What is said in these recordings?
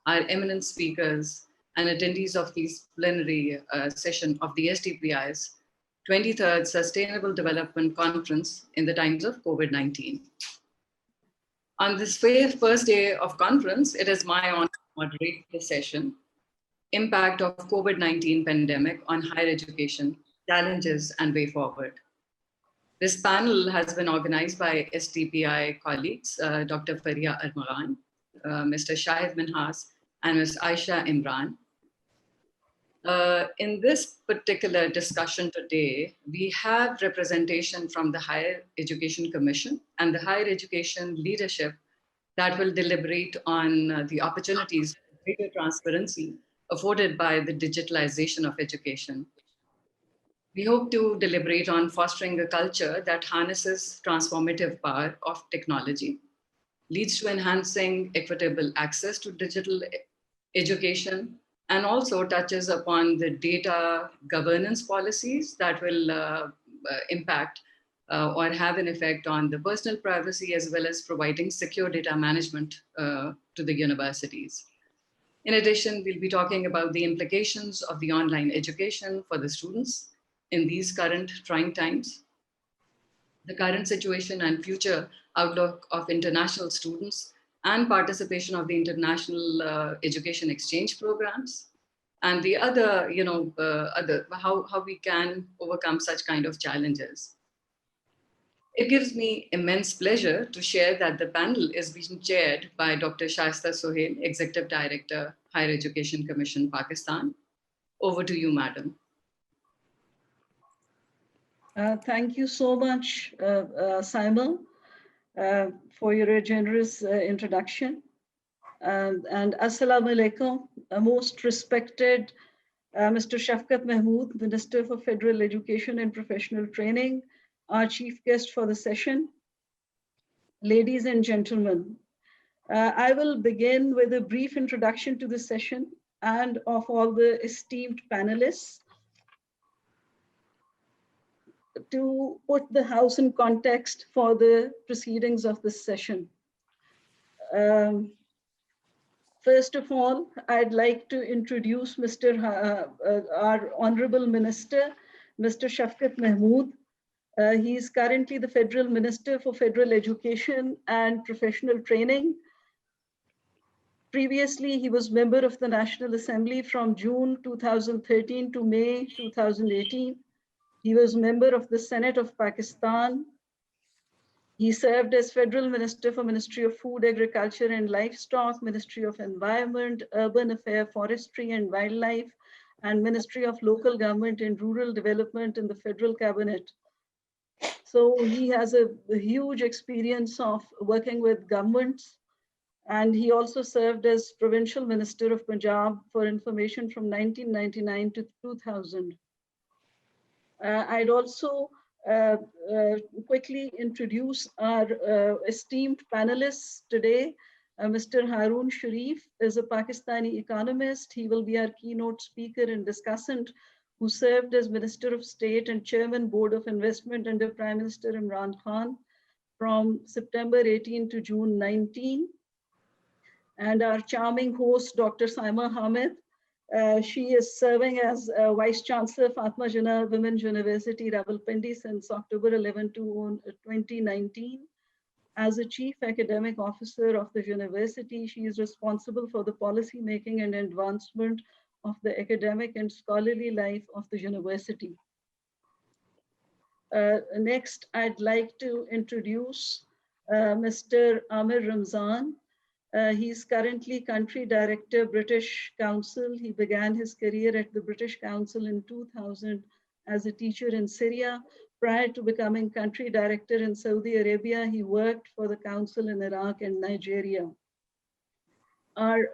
our eminent speakers, and attendees of this plenary session of the STPI's 23rd Sustainable Development Conference in the times of COVID-19. On this first day of conference, it is my honor to moderate the session, Impact of COVID-19 Pandemic on Higher Education, Challenges and Way Forward. This panel has been organized by STPI colleagues, Dr. Fareeha Armughan, Mr. Shahid Minhas, and Ms. Aisha Imran. In this particular discussion today, we have representation from the Higher Education Commission and the Higher Education leadership that will deliberate on the opportunities for greater transparency afforded by the digitalization of education. We hope to deliberate on fostering a culture that harnesses transformative power of technology, leads to enhancing equitable access to digital education, and also touches upon the data governance policies that will impact or have an effect on the personal privacy, as well as providing secure data management to the universities. In addition, we'll be talking about the implications of the online education for the students in these current trying times, the current situation and future outlook of international students and participation of the international education exchange programs, and the other, how we can overcome such kind of challenges. It gives me immense pleasure to share that the panel is being chaired by Dr. Shaista Sohail, Executive Director, Higher Education Commission, Pakistan. Over to you, madam. Thank you so much, Saima, for your generous introduction. And Assalamu alaikum, most respected Mr. Shafqat Mehmood, Minister for Federal Education and Professional Training, our chief guest for the session. Ladies and gentlemen, I will begin with a brief introduction to the session and of all the esteemed panelists to put the house in context for the proceedings of this session. First of all, I'd like to introduce our Honorable Minister, Mr. Shafqat Mehmood. He is currently the Federal Minister for Federal Education and Professional Training. Previously, he was member of the National Assembly from June 2013 to May 2018. He was member of the Senate of Pakistan. He served as Federal Minister for Ministry of Food, Agriculture and Livestock, Ministry of Environment, Urban Affairs, Forestry and Wildlife, and Ministry of Local Government and Rural Development in the Federal Cabinet. So he has a huge experience of working with governments, and he also served as Provincial Minister of Punjab for Information from 1999 to 2000. I'd also quickly introduce our esteemed panelists today. Mr. Haroon Sharif is a Pakistani economist. He will be our keynote speaker and discussant, who served as Minister of State and Chairman Board of Investment under Prime Minister Imran Khan from September 18 to June 19. And our charming host, Dr. Saima Hamid. She is serving as Vice Chancellor Fatma Jinnah Women's University, Rawalpindi since October 11 to 2019. As a Chief Academic Officer of the university, she is responsible for the policy making and advancement of the academic and scholarly life of the university. Next, I'd like to introduce Mr. Amir Ramzan. He's currently Country Director, British Council. He began his career at the British Council in 2000 as a teacher in Syria. Prior to becoming Country Director in Saudi Arabia, he worked for the Council in Iraq and Nigeria. Our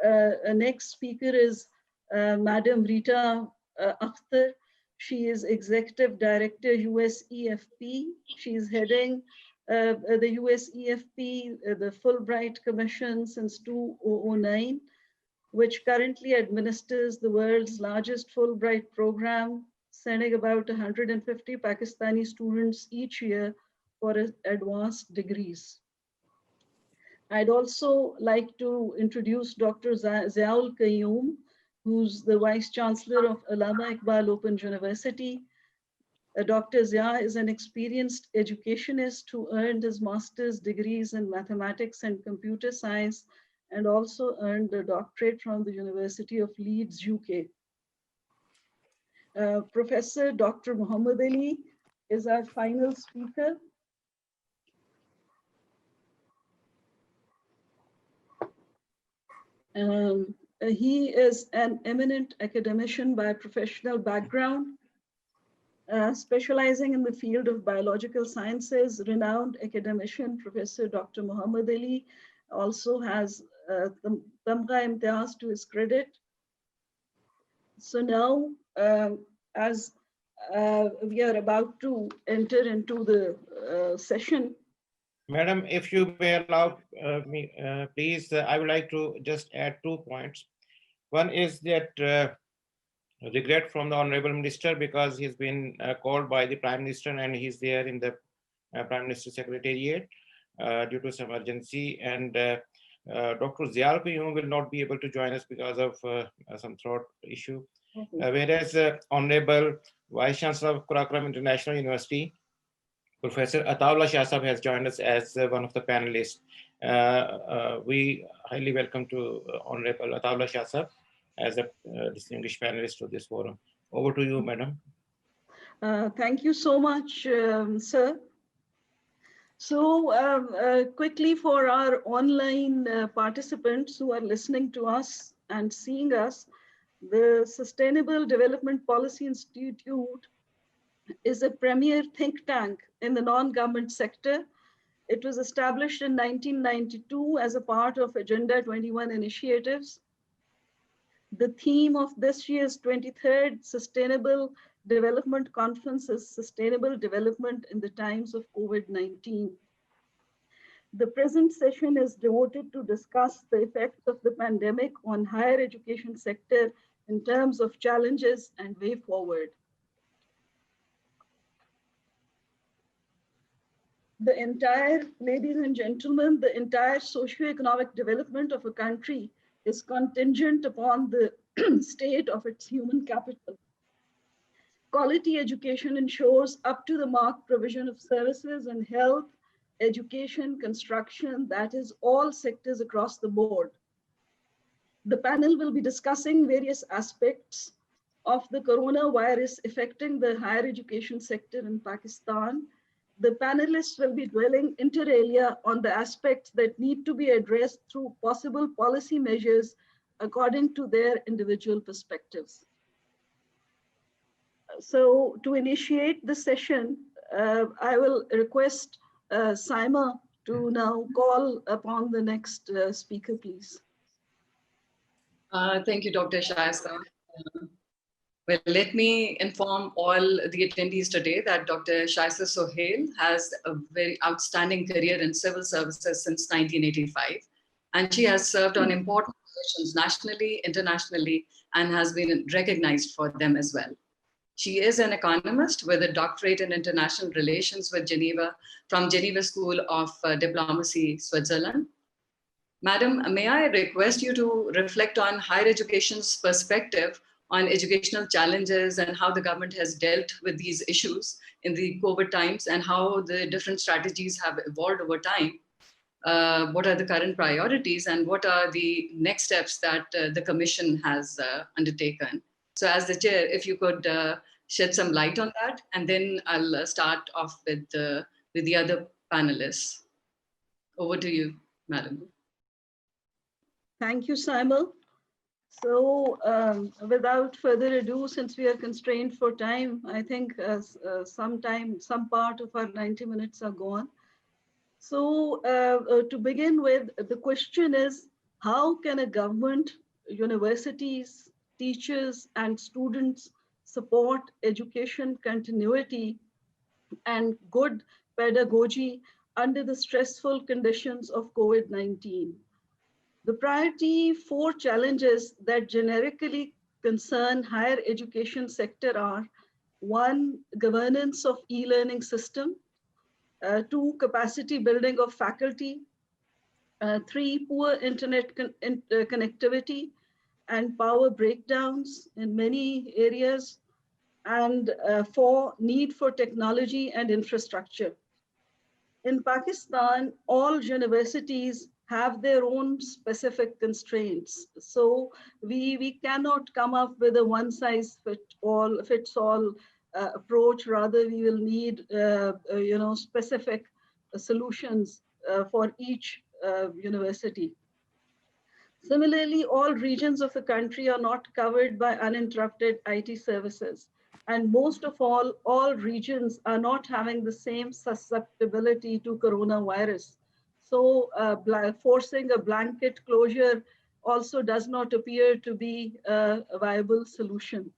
next speaker is Madam Rita Akhtar. She is Executive Director, USEFP. She is heading the USEFP, the Fulbright Commission since 2009, which currently administers the world's largest Fulbright program, sending about 150 Pakistani students each year for advanced degrees. I'd also like to introduce Dr. Ul-Qayyum, who's the Vice Chancellor of Allama Iqbal Open University. Dr. Zia is an experienced educationist who earned his master's degrees in mathematics and computer science, and also earned a doctorate from the University of Leeds, UK. Professor Dr. Muhammad Ali is our final speaker. He is an eminent academician by professional background, specializing in the field of biological sciences. Renowned academician, Professor Dr. Muhammad Ali, also has Tamgha Imtiaz to his credit. So now, as we are about to enter into the session. Madam, if you may allow me, please, I would like to just add 2 points. One is that regret from the Honorable Minister, because he's been called by the Prime Minister and he's there in the Prime Minister's Secretariat due to some urgency. And Dr. Zia Ul-Qayyum will not be able to join us because of some throat issue. Whereas Honorable Vice Chancellor of Quran International University, Professor Ataullah Shah Sahab has joined us as one of the panelists. We highly welcome to Honorable Ataullah Shah Sahab as a distinguished panelist to this forum. Over to you, Madam. Thank you so much, sir. So quickly for our online participants who are listening to us and seeing us, the Sustainable Development Policy Institute is a premier think tank in the non-government sector. It was established in 1992 as a part of Agenda 21 initiatives. The theme of this year's 23rd Sustainable Development Conference is Sustainable Development in the Times of COVID-19. The present session is devoted to discuss the effects of the pandemic on higher education sector in terms of challenges and way forward. Ladies and gentlemen, the entire socio-economic development of a country is contingent upon the state of its human capital. Quality education ensures up to the mark provision of services in health, education, construction, that is all sectors across the board. The panel will be discussing various aspects of the coronavirus affecting the higher education sector in Pakistan. The panelists will be dwelling inter alia on the aspects that need to be addressed through possible policy measures according to their individual perspectives. So to initiate the session, I will request Saima to now call upon the next speaker, please. Thank you, Dr. Shaista. Well, let me inform all the attendees today that Dr. Shaista Sohail has a very outstanding career in civil services since 1985. And she has served on important positions nationally, internationally, and has been recognized for them as well. She is an economist with a doctorate in international relations with Geneva from Geneva School of Diplomacy, Switzerland. Madam, may I request you to reflect on higher education's perspective on educational challenges and how the government has dealt with these issues in the COVID times and how the different strategies have evolved over time. What are the current priorities and what are the next steps that the Commission has undertaken? So as the chair, if you could shed some light on that, and then I'll start off with the other panelists. Over to you, Madam. Thank you, Saima. So without further ado, since we are constrained for time, I think some part of our 90 minutes are gone. So to begin with, the question is, how can a government, universities, teachers, and students support education continuity and good pedagogy under the stressful conditions of COVID-19? The priority 4 challenges that generically concern higher education sector are: 1, governance of e-learning system, 2, capacity building of faculty, 3, poor internet connectivity and power breakdowns in many areas, and 4, need for technology and infrastructure. In Pakistan, all universities have their own specific constraints. So we cannot come up with a one size fits all approach. Rather, we will need specific solutions for each university. Similarly, all regions of the country are not covered by uninterrupted IT services. And most of all regions are not having the same susceptibility to coronavirus. So forcing a blanket closure also does not appear to be a viable solution.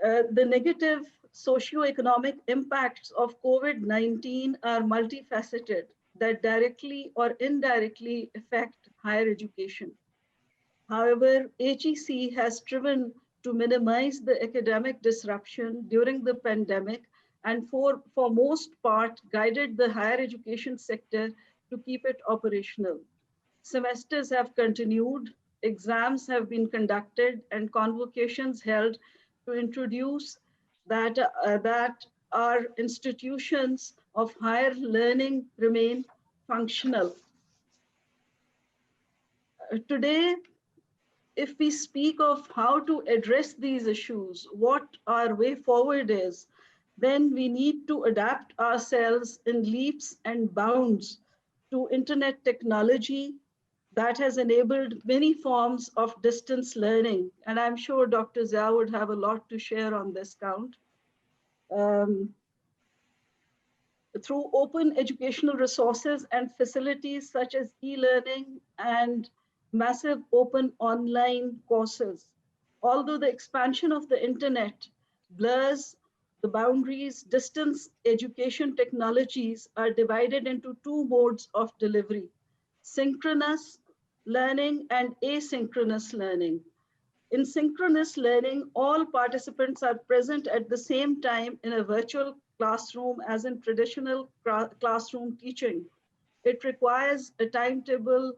The negative socioeconomic impacts of COVID-19 are multifaceted that directly or indirectly affect higher education. However, HEC has striven to minimize the academic disruption during the pandemic and for most part guided the higher education sector to keep it operational. Semesters have continued, exams have been conducted, and convocations held to introduce that our institutions of higher learning remain functional. Today, if we speak of how to address these issues, what our way forward is, then we need to adapt ourselves in leaps and bounds to internet technology that has enabled many forms of distance learning. And I'm sure Dr. Zia would have a lot to share on this count. Through open educational resources and facilities such as e-learning and massive open online courses. Although the expansion of the internet blurs the boundaries, distance education technologies are divided into 2 modes of delivery: synchronous learning and asynchronous learning. In synchronous learning, all participants are present at the same time in a virtual classroom as in traditional classroom teaching. It requires a timetable.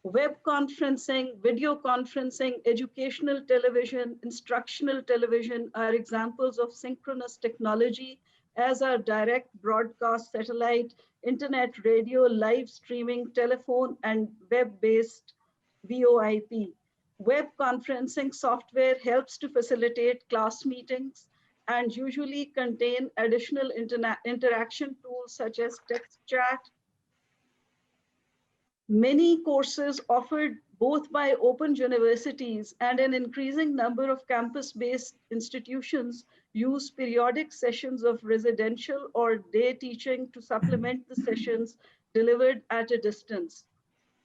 Web conferencing, video conferencing, educational television, instructional television are examples of synchronous technology, as are direct broadcast, satellite, internet, radio, live streaming, telephone, and web-based VoIP. Web conferencing software helps to facilitate class meetings and usually contain additional interaction tools such as text chat. Many courses offered both by open universities and an increasing number of campus-based institutions use periodic sessions of residential or day teaching to supplement the sessions delivered at a distance.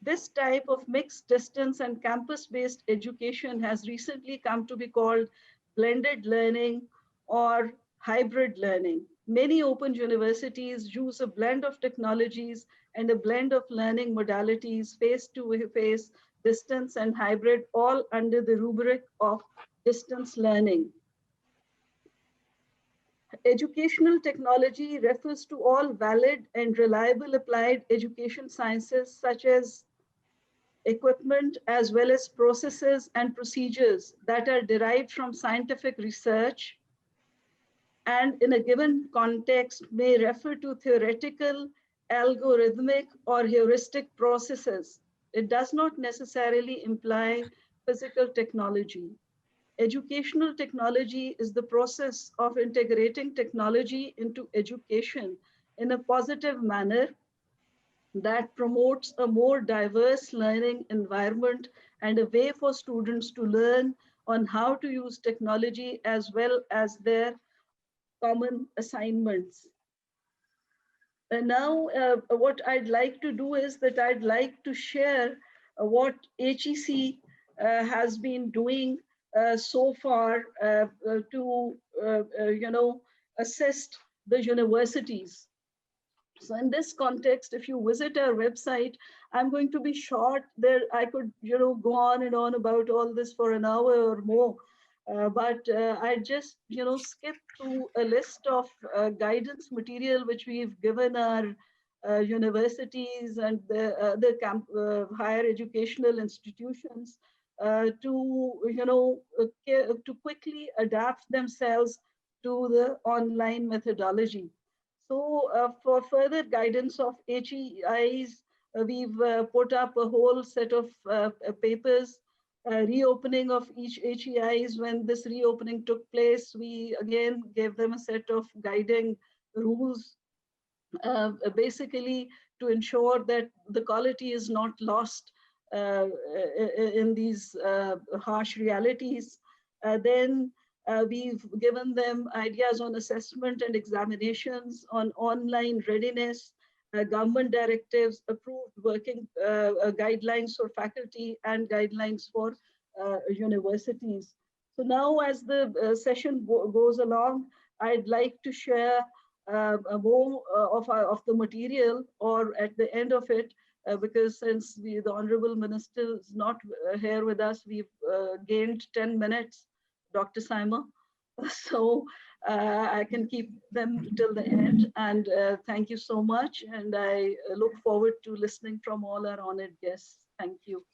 This type of mixed distance and campus-based education has recently come to be called blended learning or hybrid learning. Many open universities use a blend of technologies and a blend of learning modalities, face-to-face, distance, and hybrid, all under the rubric of distance learning. Educational technology refers to all valid and reliable applied education sciences, such as equipment as well as processes and procedures that are derived from scientific research and in a given context may refer to theoretical, algorithmic, or heuristic processes. It does not necessarily imply physical technology. Educational technology is the process of integrating technology into education in a positive manner that promotes a more diverse learning environment and a way for students to learn on how to use technology as well as their common assignments. And now what I'd like to do is that I'd like to share what HEC has been doing so far to assist the universities. So in this context, if you visit our website, I'm going to be short there. I could go on and on about all this for an hour or more. But I just skip through a list of guidance material which we've given our universities and the other higher educational institutions to quickly adapt themselves to the online methodology. So for further guidance of HEIs, we've put up a whole set of papers, reopening of each HEIs. When this reopening took place, we again gave them a set of guiding rules, basically to ensure that the quality is not lost in these harsh realities. Then we've given them ideas on assessment and examinations, on online readiness, government directives, approved working guidelines for faculty and guidelines for universities. So now as the session goes along, I'd like to share more of the material, or at the end of it, because since the Honorable Minister is not here with us, we've gained 10 minutes, Dr. Saima. So I can keep them till the end. And thank you so much. And I look forward to listening from all our honored guests. Thank you.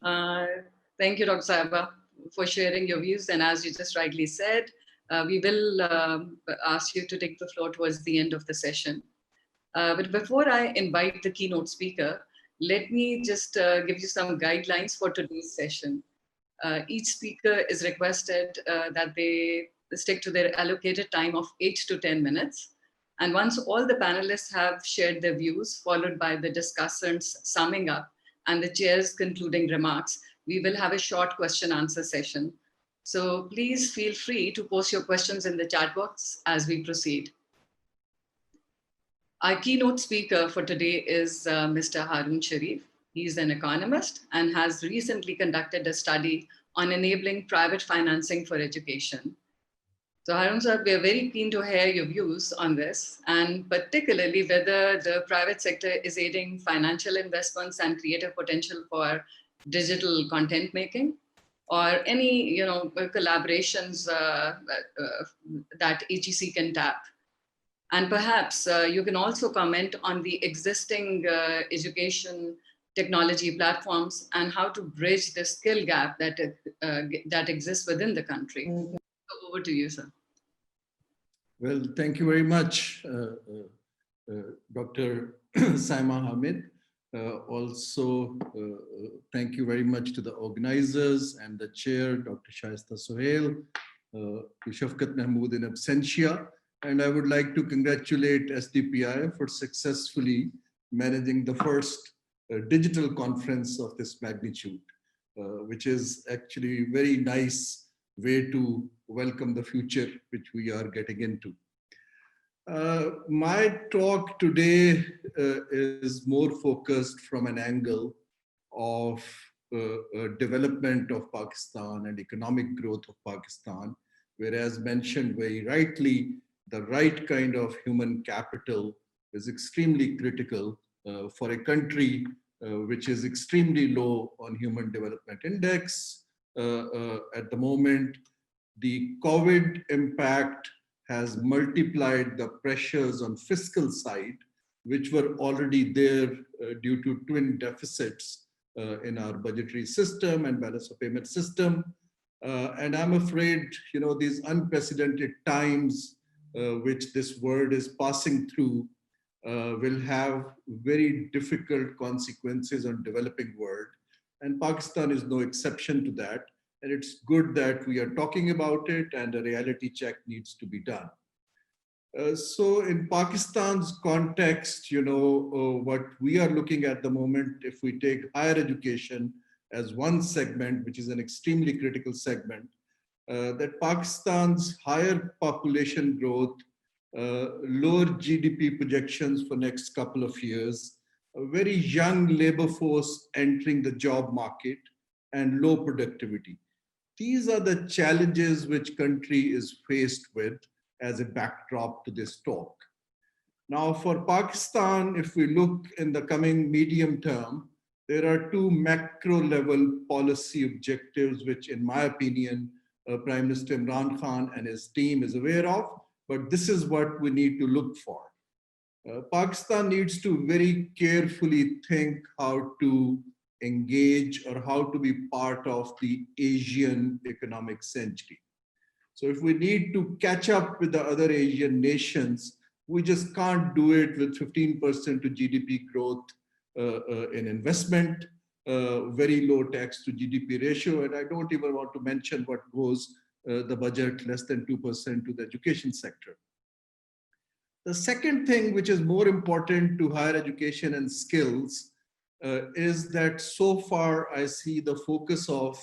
Thank you, Dr. Saima, for sharing your views. And as you just rightly said, we will ask you to take the floor towards the end of the session. But before I invite the keynote speaker, let me just give you some guidelines for today's session. Each speaker is requested that they stick to their allocated time of 8 to 10 minutes. And once all the panelists have shared their views, followed by the discussants summing up and the chair's concluding remarks, we will have a short question-answer session. So please feel free to post your questions in the chat box as we proceed. Our keynote speaker for today is Mr. Haroon Sharif. He's an economist and has recently conducted a study on enabling private financing for education. So Haroon sir, we are very keen to hear your views on this, and particularly whether the private sector is aiding financial investments and creative potential for digital content making, or any collaborations that HEC can tap. And perhaps you can also comment on the existing education technology platforms and how to bridge the skill gap that exists within the country. So over to you, sir. Well, thank you very much, Dr. Saima Hamid. Also, thank you very much to the organizers and the chair, Dr. Shaista Sohail, to Shafqat Mehmood in absentia. And I would like to congratulate SDPI for successfully managing the first digital conference of this magnitude, which is actually a very nice way to welcome the future, which we are getting into. My talk today is more focused from an angle of development of Pakistan and economic growth of Pakistan, whereas mentioned very rightly, the right kind of human capital is extremely critical for a country which is extremely low on Human Development Index. At the moment, the COVID impact has multiplied the pressures on fiscal side, which were already there due to twin deficits in our budgetary system and balance of payment system. And I'm afraid, these unprecedented times which this world is passing through will have very difficult consequences on developing world. And Pakistan is no exception to that. And it's good that we are talking about it, and a reality check needs to be done. So in Pakistan's context, what we are looking at the moment, if we take higher education as one segment, which is an extremely critical segment, that Pakistan's higher population growth, lower GDP projections for next couple of years, a very young labor force entering the job market, and low productivity. These are the challenges which country is faced with as a backdrop to this talk. Now for Pakistan, if we look in the coming medium term, there are two macro level policy objectives, which in my opinion, Prime Minister Imran Khan and his team is aware of, but this is what we need to look for. Pakistan needs to very carefully think how to engage or how to be part of the Asian economic century. So if we need to catch up with the other Asian nations, we just can't do it with 15% to GDP growth in investment, very low tax to GDP ratio, and I don't even want to mention what goes the budget less than 2% to the education sector. The second thing, which is more important to higher education and skills, is that so far I see the focus of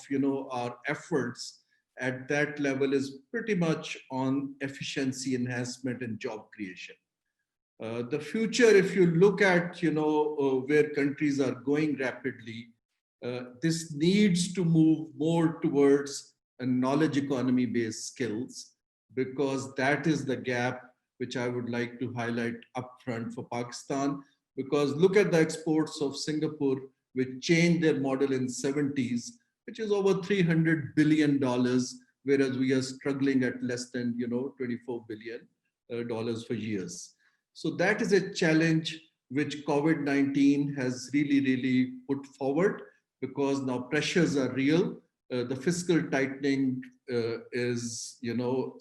our efforts at that level is pretty much on efficiency enhancement and job creation. The future, if you look at where countries are going rapidly, this needs to move more towards a knowledge economy based skills, because that is the gap which I would like to highlight upfront for Pakistan. Because look at the exports of Singapore, which changed their model in 70s, which is over $300 billion, whereas we are struggling at less than $24 billion for years. So that is a challenge which COVID-19 has really put forward, because now pressures are real. The fiscal tightening is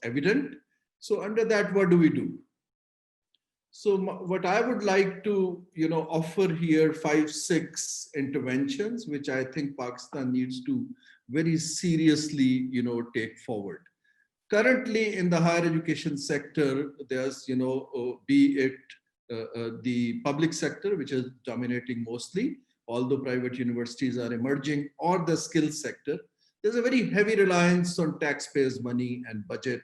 evident. So under that, what do we do? So what I would like to offer here 5-6 interventions, which I think Pakistan needs to very seriously take forward. Currently in the higher education sector, there's be it the public sector, which is dominating mostly, although private universities are emerging, or the skills sector. There's a very heavy reliance on taxpayers' money and budget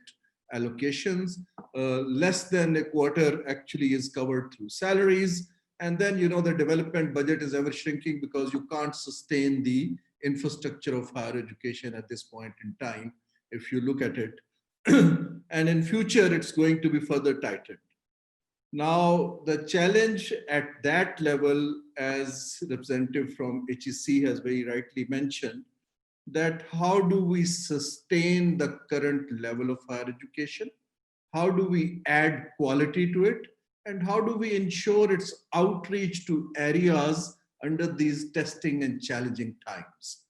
allocations. Less than a quarter actually is covered through salaries. And then, the development budget is ever shrinking because you can't sustain the infrastructure of higher education at this point in time, if you look at it. And in future, it's going to be further tightened. Now, the challenge at that level, as representative from HEC has very rightly mentioned, that how do we sustain the current level of higher education? How do we add quality to it? And how do we ensure its outreach to areas under these testing and challenging times?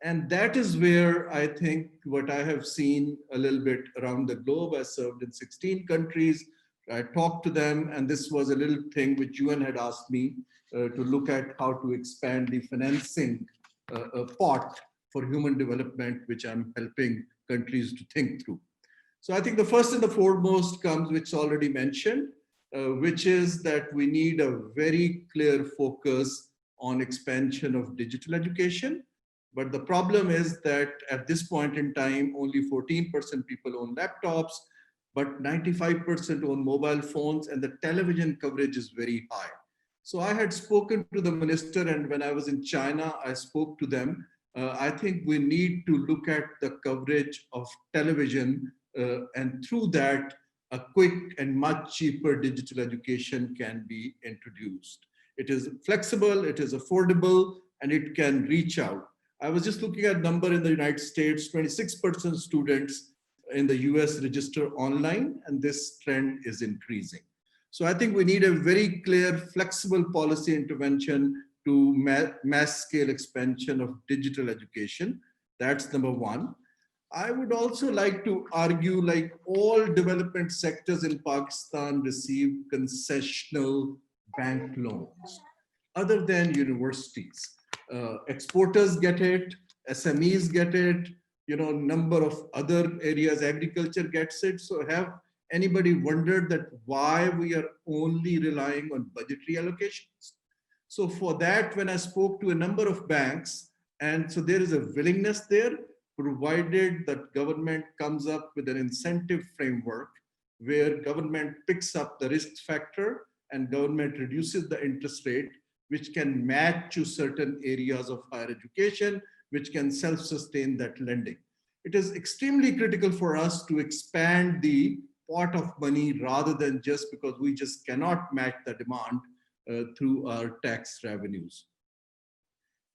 And that is where I think what I have seen a little bit around the globe. I served in 16 countries. I talked to them, and this was a little thing which UN had asked me to look at how to expand the financing pot for human development, which I'm helping countries to think through. So I think the first and the foremost comes, which is already mentioned, which is that we need a very clear focus on expansion of digital education. But the problem is that at this point in time, only 14% people own laptops, but 95% own mobile phones, and the television coverage is very high. So I had spoken to the minister, and when I was in China, I spoke to them. I think we need to look at the coverage of television, and through that, a quick and much cheaper digital education can be introduced. It is flexible, it is affordable, and it can reach out. I was just looking at number in the United States, 26% students in the US register online, and this trend is increasing. So I think we need a very clear, flexible policy intervention to mass scale expansion of digital education. That's number one. I would also like to argue, like all development sectors in Pakistan receive concessional bank loans, other than universities. Exporters get it, SMEs get it, number of other areas, agriculture gets it. So have anybody wondered that why we are only relying on budgetary allocations? So for that, when I spoke to a number of banks, and so there is a willingness there, provided that government comes up with an incentive framework where government picks up the risk factor and government reduces the interest rate, which can match to certain areas of higher education, which can self-sustain that lending. It is extremely critical for us to expand the pot of money rather than just because we just cannot match the demand through our tax revenues.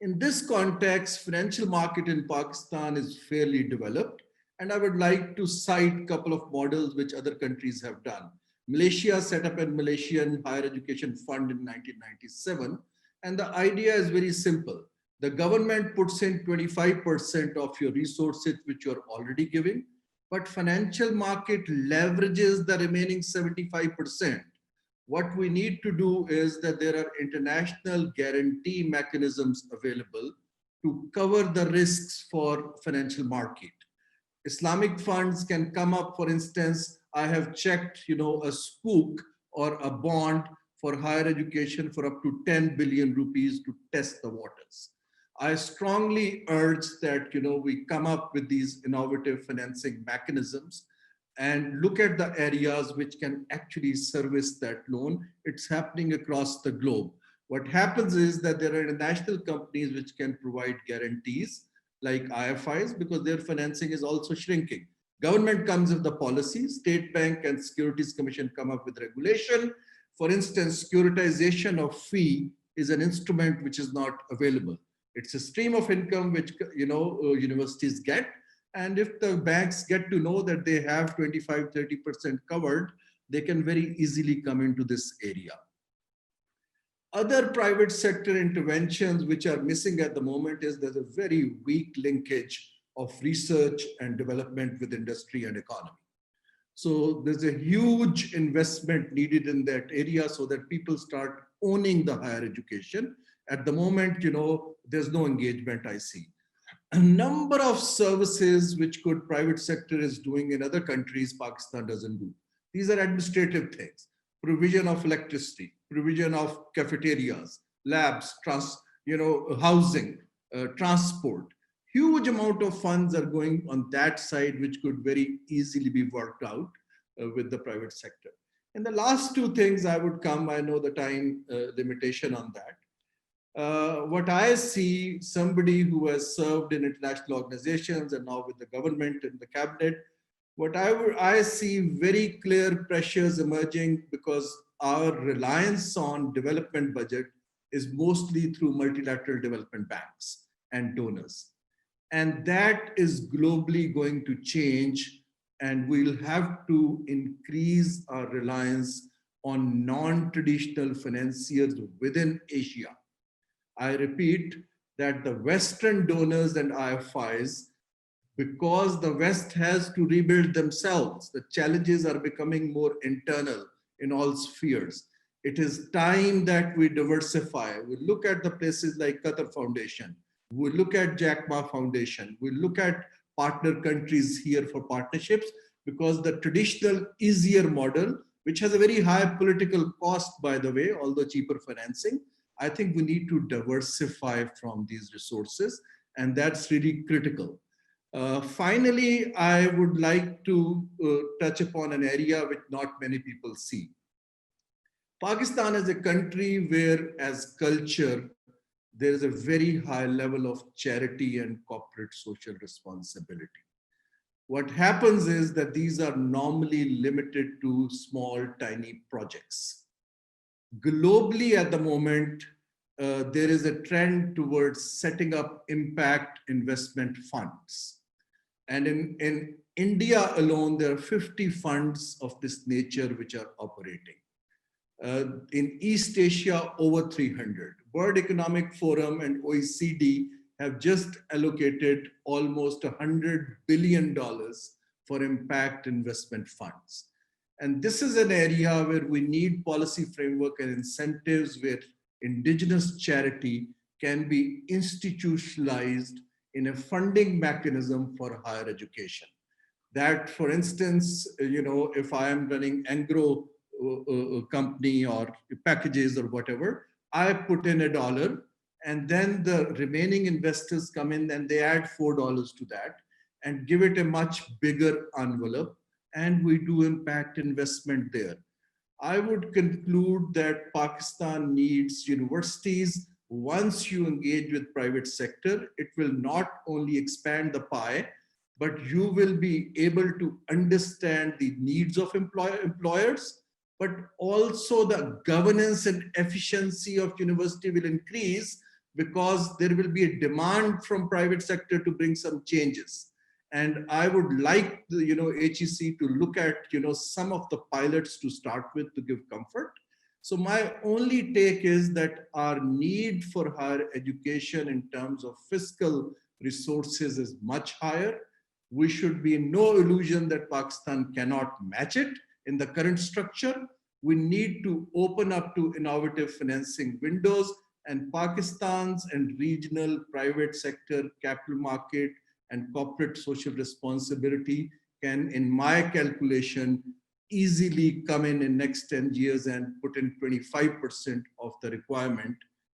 In this context, financial market in Pakistan is fairly developed, and I would like to cite a couple of models which other countries have done. Malaysia set up a Malaysian higher education fund in 1997. And the idea is very simple. The government puts in 25% of your resources, which you're already giving, but financial market leverages the remaining 75%. What we need to do is that there are international guarantee mechanisms available to cover the risks for financial market. Islamic funds can come up, for instance, I have checked, a spook or a bond for higher education for up to 10 billion rupees to test the waters. I strongly urge that, we come up with these innovative financing mechanisms and look at the areas which can actually service that loan. It's happening across the globe. What happens is that there are international companies which can provide guarantees like IFIs because their financing is also shrinking. Government comes with the policy, State Bank and Securities Commission come up with regulation. For instance, securitization of fee is an instrument which is not available. It's a stream of income which universities get. And if the banks get to know that they have 25–30% covered, they can very easily come into this area. Other private sector interventions which are missing at the moment is there's a very weak linkage of research and development with industry and economy. So there's a huge investment needed in that area so that people start owning the higher education. At the moment, there's no engagement I see. A number of services which private sector is doing in other countries, Pakistan doesn't do. These are administrative things, provision of electricity, provision of cafeterias, labs, housing, transport. Huge amount of funds are going on that side, which could very easily be worked out with the private sector. And the last two things I would come, I know the time limitation on that. What I see, somebody who has served in international organizations and now with the government and the cabinet, what I see very clear pressures emerging because our reliance on development budget is mostly through multilateral development banks and donors. And that is globally going to change, and we'll have to increase our reliance on non-traditional financiers within Asia. I repeat that the Western donors and IFIs, because the West has to rebuild themselves, the challenges are becoming more internal in all spheres. It is time that we diversify. We look at the places like Qatar Foundation. We look at Jack Ma Foundation. We look at partner countries here for partnerships because the traditional easier model, which has a very high political cost, by the way, although cheaper financing, I think we need to diversify from these resources, and that's really critical. Finally, I would like to touch upon an area which not many people see. Pakistan is a country where, as culture, there is a very high level of charity and corporate social responsibility. What happens is that these are normally limited to small, tiny projects. Globally at the moment, there is a trend towards setting up impact investment funds. And in India alone, there are 50 funds of this nature which are operating. In East Asia, over 300. World Economic Forum and OECD have just allocated almost $100 billion for impact investment funds. And this is an area where we need policy framework and incentives where indigenous charity can be institutionalized in a funding mechanism for higher education. That, for instance, if I am running Angro company or packages or whatever, I put in $1 and then the remaining investors come in and they add $4 to that and give it a much bigger envelope, and we do impact investment there. I would conclude that Pakistan needs universities. Once you engage with private sector, it will not only expand the pie, but you will be able to understand the needs of employers, but also the governance and efficiency of university will increase because there will be a demand from private sector to bring some changes. And I would like the, HEC to look at, some of the pilots to start with to give comfort. So my only take is that our need for higher education in terms of fiscal resources is much higher. We should be in no illusion that Pakistan cannot match it in the current structure. We need to open up to innovative financing windows, and Pakistan's and regional private sector capital market and corporate social responsibility can, in my calculation, easily come in next 10 years and put in 25% of the requirement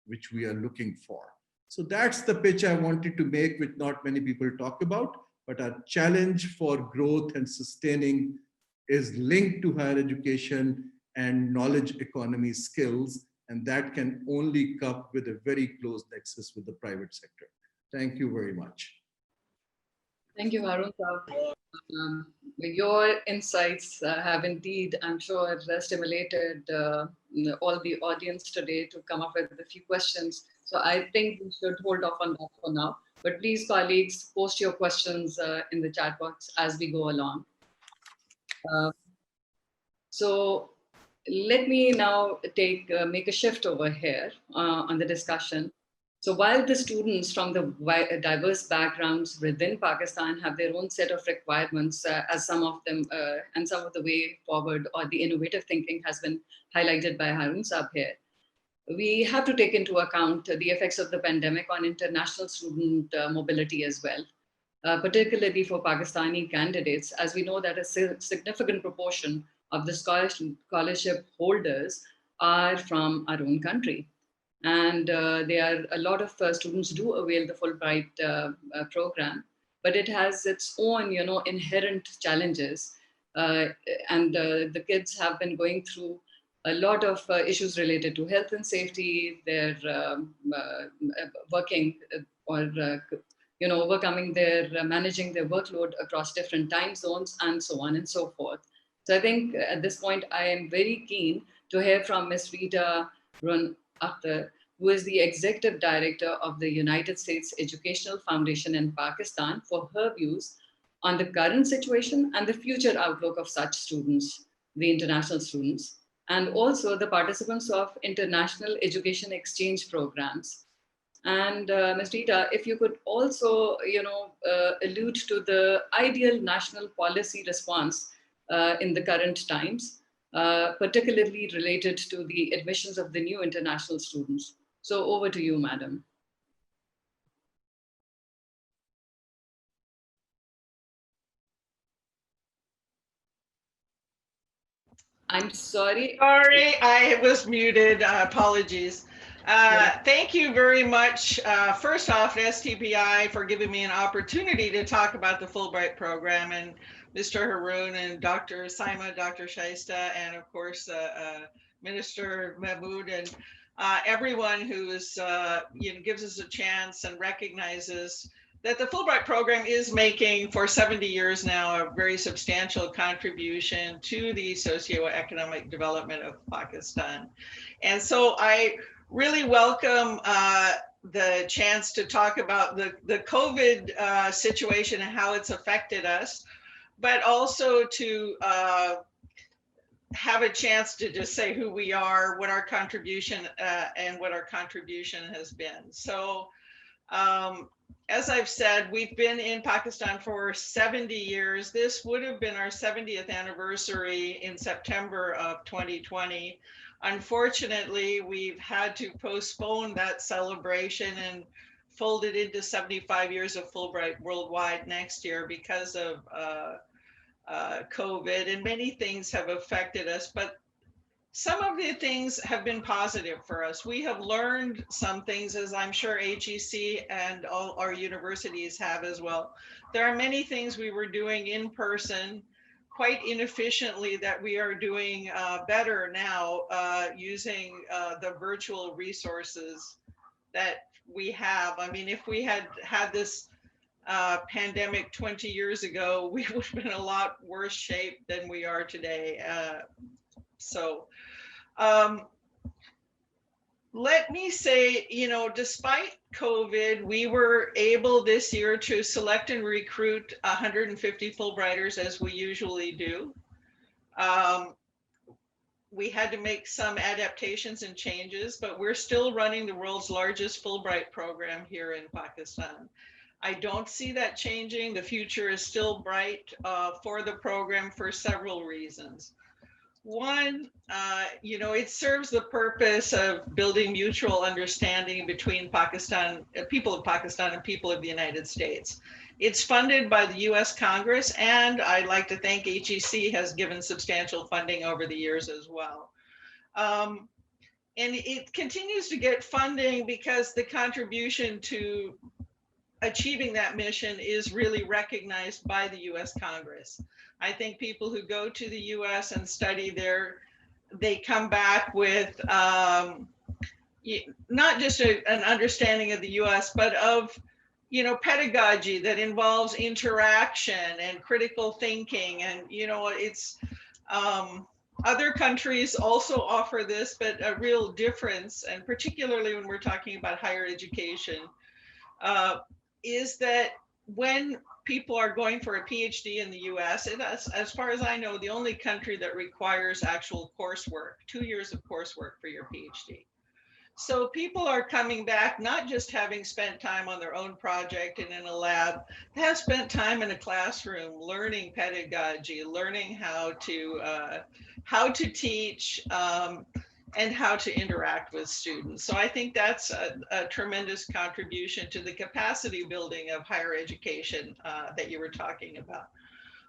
which we are looking for. So that's the pitch I wanted to make, which not many people talk about, but our challenge for growth and sustaining is linked to higher education and knowledge economy skills, and that can only come with a very close nexus with the private sector. Thank you very much. Thank you, Haroon. Your insights have indeed, I'm sure, stimulated all the audience today to come up with a few questions. So I think we should hold off on that for now. But please, colleagues, post your questions in the chat box as we go along. So let me now make a shift over here on the discussion. So while the students from the diverse backgrounds within Pakistan have their own set of requirements, as some of them and some of the way forward or the innovative thinking has been highlighted by Haroon Saab here, we have to take into account the effects of the pandemic on international student mobility as well, particularly for Pakistani candidates, as we know that a significant proportion of the scholarship holders are from our own country. And a lot of students do avail the Fulbright program, but it has its own, inherent challenges. And the kids have been going through a lot of issues related to health and safety. They're working or, overcoming managing their workload across different time zones and so on and so forth. So I think at this point, I am very keen to hear from Ms. Rita, Bruun, Akhtar, who is the Executive Director of the United States Educational Foundation in Pakistan, for her views on the current situation and the future outlook of such students, the international students, and also the participants of international education exchange programs. And Ms. Rita, if you could also, allude to the ideal national policy response in the current times, particularly related to the admissions of the new international students. So over to you, madam. I'm sorry. Sorry, I was muted. Apologies. Thank you very much. First off, STPI for giving me an opportunity to talk about the Fulbright program, and Mr. Haroon and Dr. Saima, Dr. Shaista, and of course, Minister Mehmood, and everyone who is, gives us a chance and recognizes that the Fulbright program is making for 70 years now a very substantial contribution to the socioeconomic development of Pakistan. And so I really welcome the chance to talk about the COVID situation and how it's affected us, but also to have a chance to just say who we are, what our contribution and what our contribution has been. So as I've said, we've been in Pakistan for 70 years. This would have been our 70th anniversary in September of 2020. Unfortunately, we've had to postpone that celebration and fold it into 75 years of Fulbright worldwide next year because of COVID, and many things have affected us, but some of the things have been positive for us. We have learned some things, as I'm sure HEC and all our universities have as well. There are many things we were doing in person quite inefficiently that we are doing better now using the virtual resources that we have. I mean, if we had had this pandemic 20 years ago, we would have been in a lot worse shape than we are today. let me say, despite COVID, we were able this year to select and recruit 150 Fulbrighters as we usually do. We had to make some adaptations and changes, but we're still running the world's largest Fulbright program here in Pakistan. I don't see that changing. The future is still bright for the program for several reasons. One, it serves the purpose of building mutual understanding between people of Pakistan and people of the United States. It's funded by the US Congress, and I'd like to thank HEC has given substantial funding over the years as well. And it continues to get funding because the contribution to achieving that mission is really recognized by the US Congress. I think people who go to the US and study there, they come back with not just an understanding of the US, but of pedagogy that involves interaction and critical thinking. And, it's other countries also offer this, but a real difference, and particularly when we're talking about higher education, is that when people are going for a PhD in the US, as far as I know, the only country that requires actual coursework, 2 years of coursework for your PhD. So people are coming back, not just having spent time on their own project and in a lab, they have spent time in a classroom learning pedagogy, learning how to teach, and how to interact with students. So I think that's a tremendous contribution to the capacity building of higher education that you were talking about.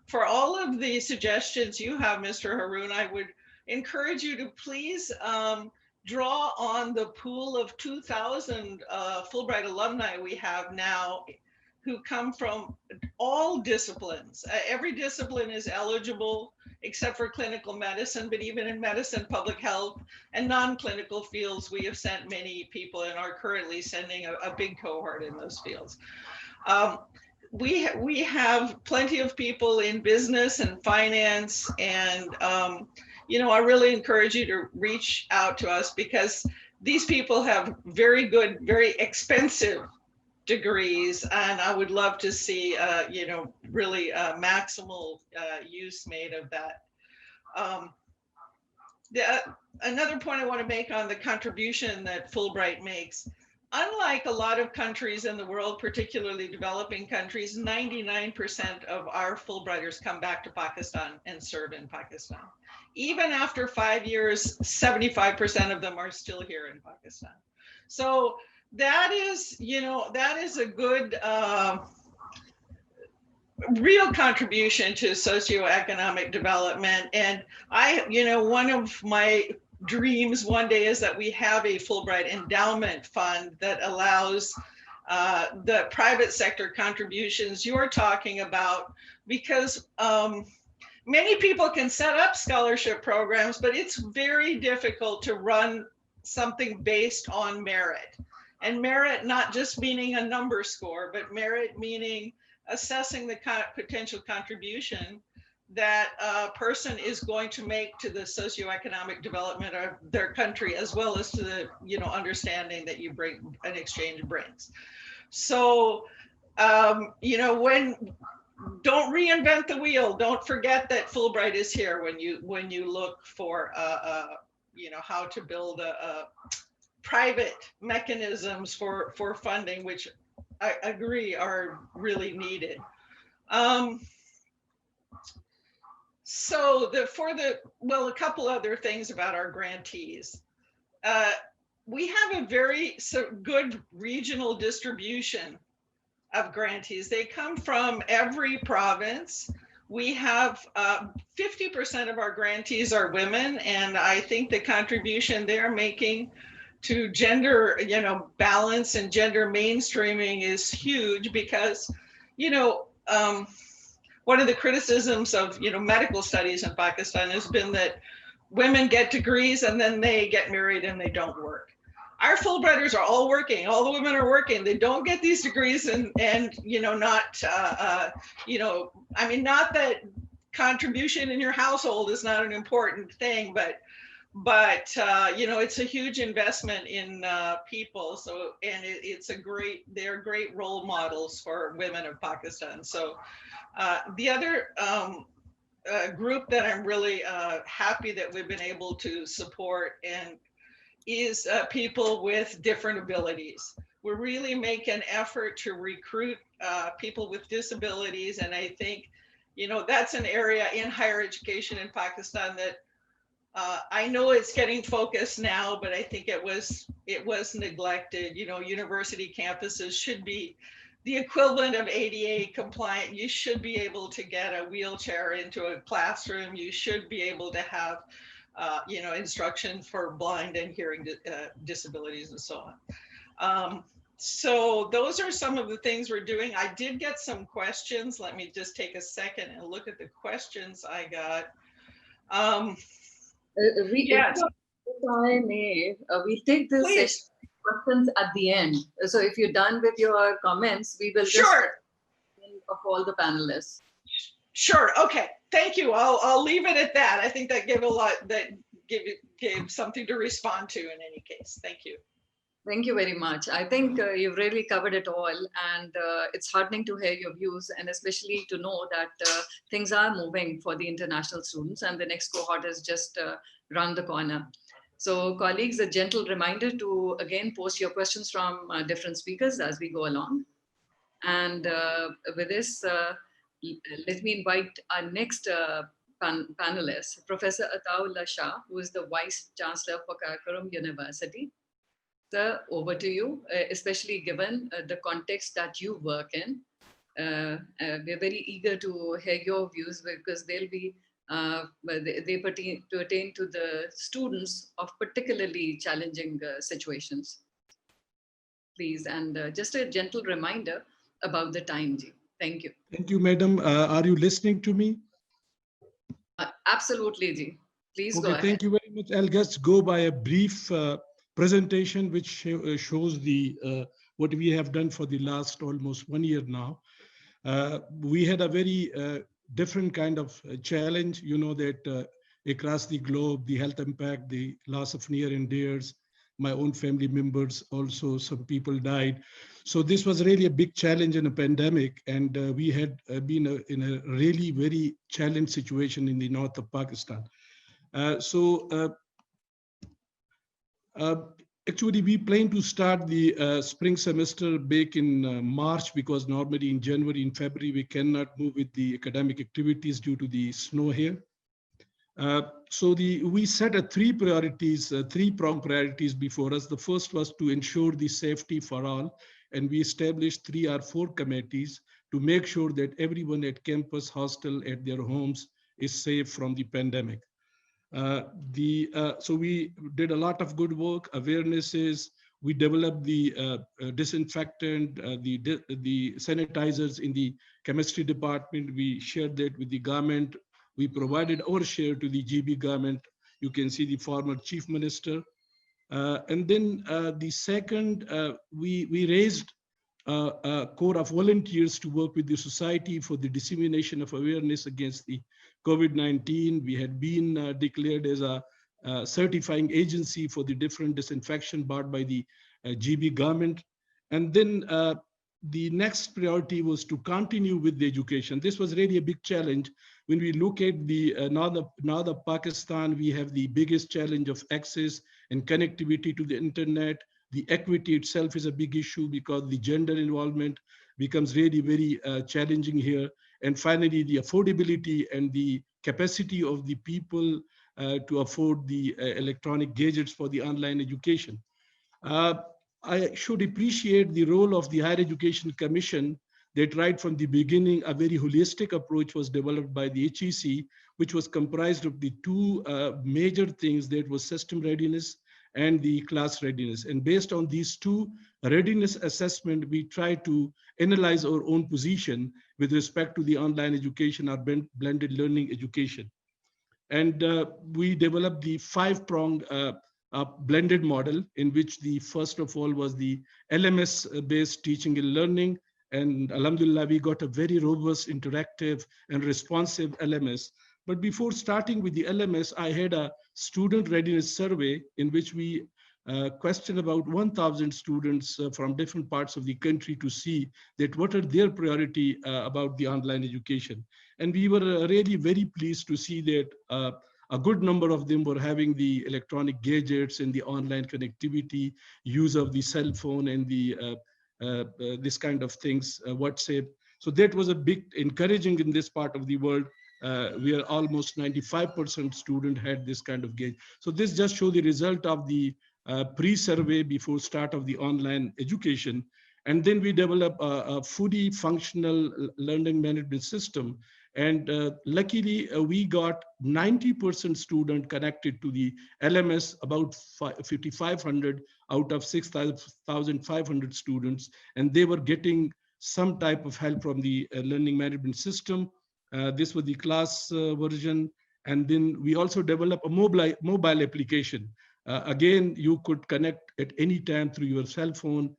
For all of the suggestions you have, Mr. Haroon, I would encourage you to please draw on the pool of 2,000 Fulbright alumni we have now who come from all disciplines. Every discipline is eligible except for clinical medicine, but even in medicine, public health, and non-clinical fields, we have sent many people and are currently sending a big cohort in those fields. We have plenty of people in business and finance, and I really encourage you to reach out to us because these people have very good, very expensive degrees, and I would love to see, really maximal use made of that. Another point I want to make on the contribution that Fulbright makes, unlike a lot of countries in the world, particularly developing countries, 99% of our Fulbrighters come back to Pakistan and serve in Pakistan. Even after 5 years, 75% of them are still here in Pakistan. So that is a good, real contribution to socioeconomic development. And one of my dreams one day is that we have a Fulbright endowment fund that allows the private sector contributions you're talking about, because many people can set up scholarship programs, but it's very difficult to run something based on merit. And merit not just meaning a number score, but merit meaning assessing the potential contribution that a person is going to make to the socioeconomic development of their country, as well as to the understanding that you bring, an exchange brings. So don't reinvent the wheel. Don't forget that Fulbright is here when you look for how to build a private mechanisms for funding, which I agree are really needed. So a couple other things about our grantees. We have a very good regional distribution of grantees. They come from every province. We have 50% of our grantees are women, and I think the contribution they're making to gender, balance and gender mainstreaming is huge, because, one of the criticisms of, medical studies in Pakistan has been that women get degrees and then they get married and they don't work. Our Fulbrighters are all working. All the women are working. They don't get these degrees and not that contribution in your household is not an important thing, but but you know, it's a huge investment in people. So, and they're great role models for women of Pakistan. So the other group that I'm really happy that we've been able to support and is people with different abilities. We're really making an effort to recruit people with disabilities. And I think, you know, that's an area in higher education in Pakistan that I know it's getting focused now, but I think it was neglected. You know, university campuses should be the equivalent of ADA compliant. You should be able to get a wheelchair into a classroom. You should be able to have, you know, instruction for blind and hearing disabilities and so on. So those are some of the things we're doing. I did get some questions. Let me just take a second and look at the questions I got. Yes. If I may, we'll take this session questions at the end. So if you're done with your comments, we will just of all the panelists. Sure. Okay. Thank you. I'll leave it at that. I think that gave a lot. That gave something to respond to in any case. Thank you. Thank you very much. I think you've really covered it all, and it's heartening to hear your views, and especially to know that things are moving for the international students, and the next cohort is just around the corner. So colleagues, a gentle reminder to again post your questions from different speakers as we go along. And with this, let me invite our next panelist, Professor Ataullah Shah, who is the Vice Chancellor for Karakoram University. Sir, over to you, especially given the context that you work in. We're very eager to hear your views because they'll be they pertain to the students of particularly challenging situations. Please, and just a gentle reminder about the time, Ji. Thank you. Thank you, madam. Are you listening to me? Absolutely, Ji. Please go ahead. Thank you very much. I'll just go by a brief presentation which shows the what we have done for the last almost 1 year now. We had a very different kind of challenge, you know, that across the globe, the health impact, the loss of near and dears, my own family members, also some people died. So this was really a big challenge in a pandemic, and we had been in a really very challenged situation in the north of Pakistan. Actually, we plan to start the spring semester back in March, because normally in January and February, we cannot move with the academic activities due to the snow here. We set a three-pronged priorities before us. The first was to ensure the safety for all, and we established 3 or 4 committees to make sure that everyone at campus, hostel, at their homes is safe from the pandemic. So we did a lot of good work, awarenesses. We developed the disinfectant, the sanitizers in the chemistry department. We shared that with the government. We provided our share to the GB government. You can see the former chief minister. And then the second, we raised a core of volunteers to work with the society for the dissemination of awareness against the COVID-19. We had been declared as a certifying agency for the different disinfection bought by the GB government. And then the next priority was to continue with the education. This was really a big challenge. When we look at the north of Pakistan, we have the biggest challenge of access and connectivity to the internet. The equity itself is a big issue because the gender involvement becomes really very challenging here. And finally, the affordability and the capacity of the people to afford the electronic gadgets for the online education. I should appreciate the role of the Higher Education Commission that right from the beginning, a very holistic approach was developed by the HEC, which was comprised of the 2 major things, that was system readiness and the class readiness. And based on these 2 readiness assessment, we try to analyze our own position with respect to the online education or blended learning education. And we developed the 5-pronged blended model, in which the first of all was the LMS-based teaching and learning. And alhamdulillah, we got a very robust, interactive, and responsive LMS But before starting with the LMS, I had a student readiness survey in which we questioned about 1,000 students from different parts of the country to see that what are their priority about the online education. And we were really very pleased to see that a good number of them were having the electronic gadgets and the online connectivity, use of the cell phone and the this kind of things, WhatsApp. So that was a big encouraging in this part of the world. Where almost 95% student had this kind of gauge. So this just shows the result of the pre-survey before start of the online education. And then we develop a fully functional learning management system. And luckily, we got 90% student connected to the LMS, about 5,500 out of 6,500 students. And they were getting some type of help from the learning management system. This was the class version. And then we also developed a mobile application. Again, you could connect at any time through your cell phone,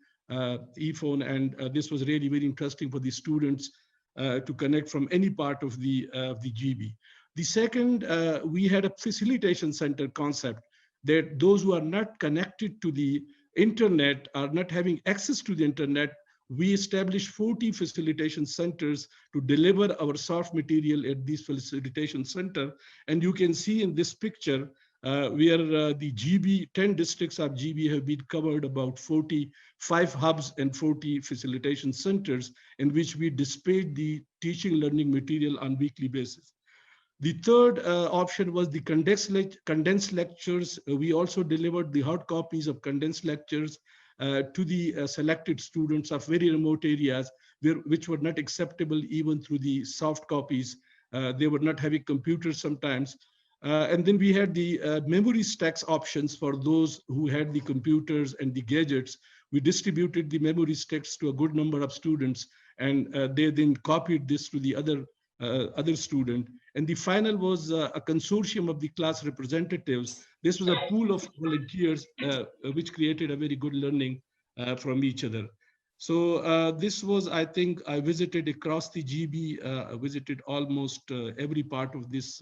e-phone, and this was really very interesting for the students to connect from any part of the GB. The second, we had a facilitation center concept that those who are not connected to the internet, are not having access to the internet, we established 40 facilitation centers to deliver our soft material at these facilitation center. And you can see in this picture where the GB, 10 districts of GB have been covered, about 45 hubs and 40 facilitation centers in which we displayed the teaching learning material on weekly basis. The third option was the condensed lectures. We also delivered the hard copies of condensed lectures to the selected students of very remote areas which were not acceptable even through the soft copies. They were not having computers sometimes. And then we had the memory stacks options for those who had the computers and the gadgets. We distributed the memory stacks to a good number of students, and they then copied this to the other student. And the final was a consortium of the class representatives. This was a pool of volunteers which created a very good learning from each other. So this was, I think, I visited across the GB, I visited almost every part of this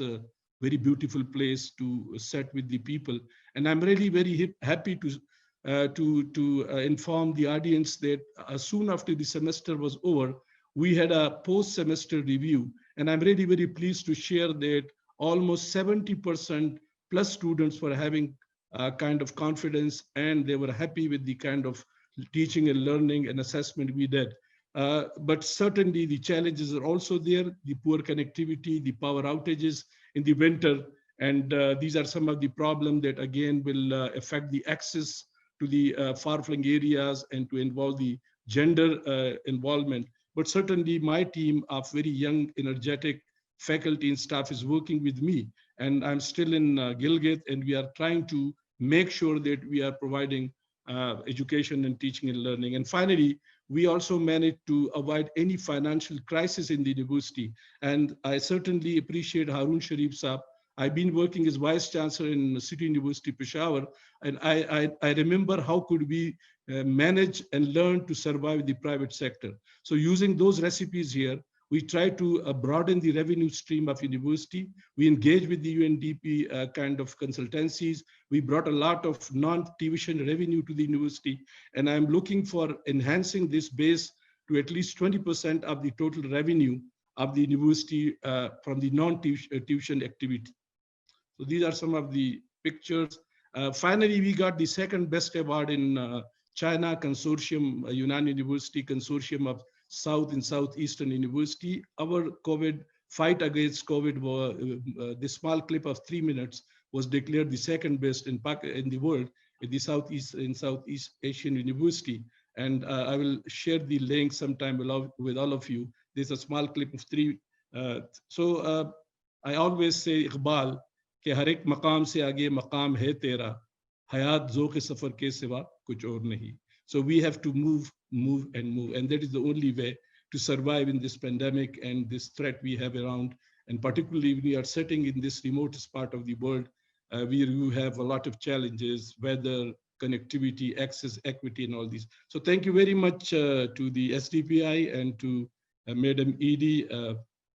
very beautiful place to sit with the people. And I'm really very happy to inform the audience that soon after the semester was over, we had a post-semester review. And I'm really very pleased to share that almost 70% plus students were having kind of confidence, and they were happy with the kind of teaching and learning and assessment we did. But certainly the challenges are also there, the poor connectivity, the power outages in the winter. And these are some of the problems that again will affect the access to the far-flung areas and to involve the gender involvement. But certainly my team of very young, energetic faculty and staff is working with me. And I'm still in Gilgit, and we are trying to make sure that we are providing education and teaching and learning. And finally, we also managed to avoid any financial crisis in the university. And I certainly appreciate Haroon Sharif Saab. I've been working as Vice Chancellor in City University, Peshawar, and I remember how could we manage and learn to survive the private sector. So using those recipes here, we try to broaden the revenue stream of university. We engage with the UNDP kind of consultancies. We brought a lot of non-tuition revenue to the university, and I'm looking for enhancing this base to at least 20% of the total revenue of the university from the non-tuition activity. So these are some of the pictures. Finally, we got the second best award in China consortium, Yunnan University consortium of South and Southeastern University. Our COVID fight against COVID, this small clip of 3 minutes was declared the second best in the world in the Southeast Asian University. And I will share the link sometime with all of you. There's a small clip of 3. I always say, Iqbal, कि हर एक मकाम से आगे मकाम है तेरा, हयात ज़ोक़ सफ़र के सिवा कुछ और नहीं. So we have to move, and that is the only way to survive in this pandemic and this threat we have around. And particularly we are sitting in this remotest part of the world, where you have a lot of challenges, weather, connectivity, access, equity, and all these. So thank you very much to the SDPI and to Madam Edie,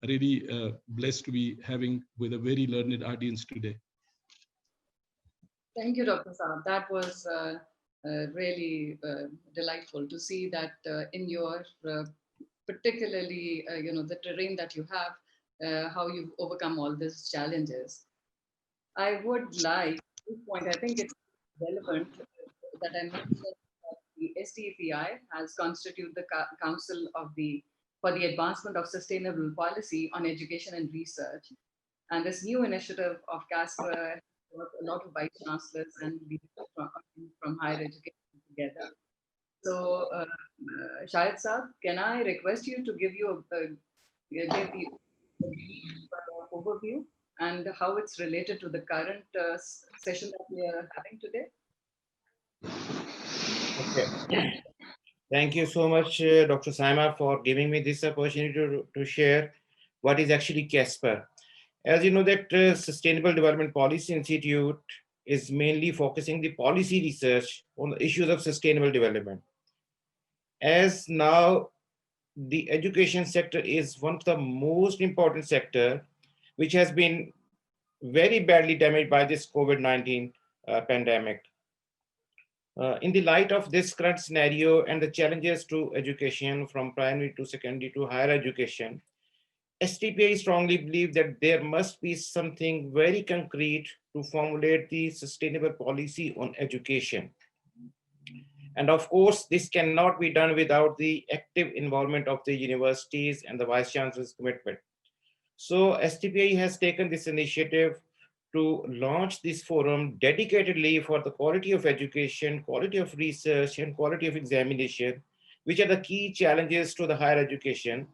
really blessed to be having with a very learned audience today. Thank you, Dr. Saab. That was really delightful to see that in your particularly, the terrain that you have, how you've overcome all these challenges. I would like to point, I think it's relevant that I mentioned that the STPI has constituted the Council for the Advancement of Sustainable Policy on Education and Research. And this new initiative of CASPER brought a lot of vice chancellors and leaders from higher education together. So, Shahid Saab, can I request you to give the overview and how it's related to the current session that we are having today? Okay. Thank you so much, Dr. Saima, for giving me this opportunity to share what is actually CASPER. As you know, that Sustainable Development Policy Institute is mainly focusing the policy research on the issues of sustainable development. As now the education sector is one of the most important sector, which has been very badly damaged by this COVID-19 pandemic. In the light of this current scenario and the challenges to education from primary to secondary to higher education, STPI strongly believe that there must be something very concrete to formulate the sustainable policy on education. And of course, this cannot be done without the active involvement of the universities and the Vice Chancellor's commitment. So STPI has taken this initiative to launch this forum dedicatedly for the quality of education, quality of research, and quality of examination, which are the key challenges to the higher education.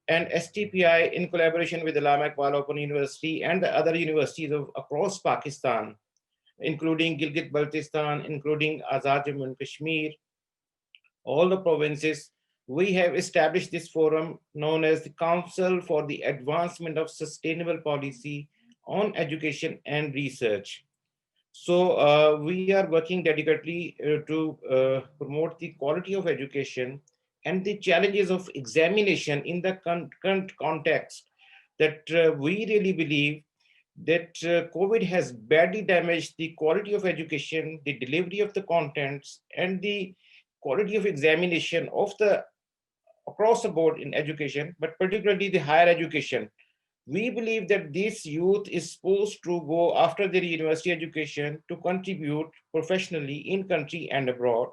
And STPI, in collaboration with Allama Iqbal Open University and the other universities across Pakistan, including Gilgit-Baltistan, including Azad Jammu and Kashmir, all the provinces, we have established this forum known as the Council for the Advancement of Sustainable Policy on Education and Research. So we are working dedicatedly to promote the quality of education and the challenges of examination in the current context that we really believe that COVID has badly damaged the quality of education, the delivery of the contents, and the quality of examination of the across the board in education, but particularly the higher education. We believe that this youth is supposed to go after their university education to contribute professionally in country and abroad.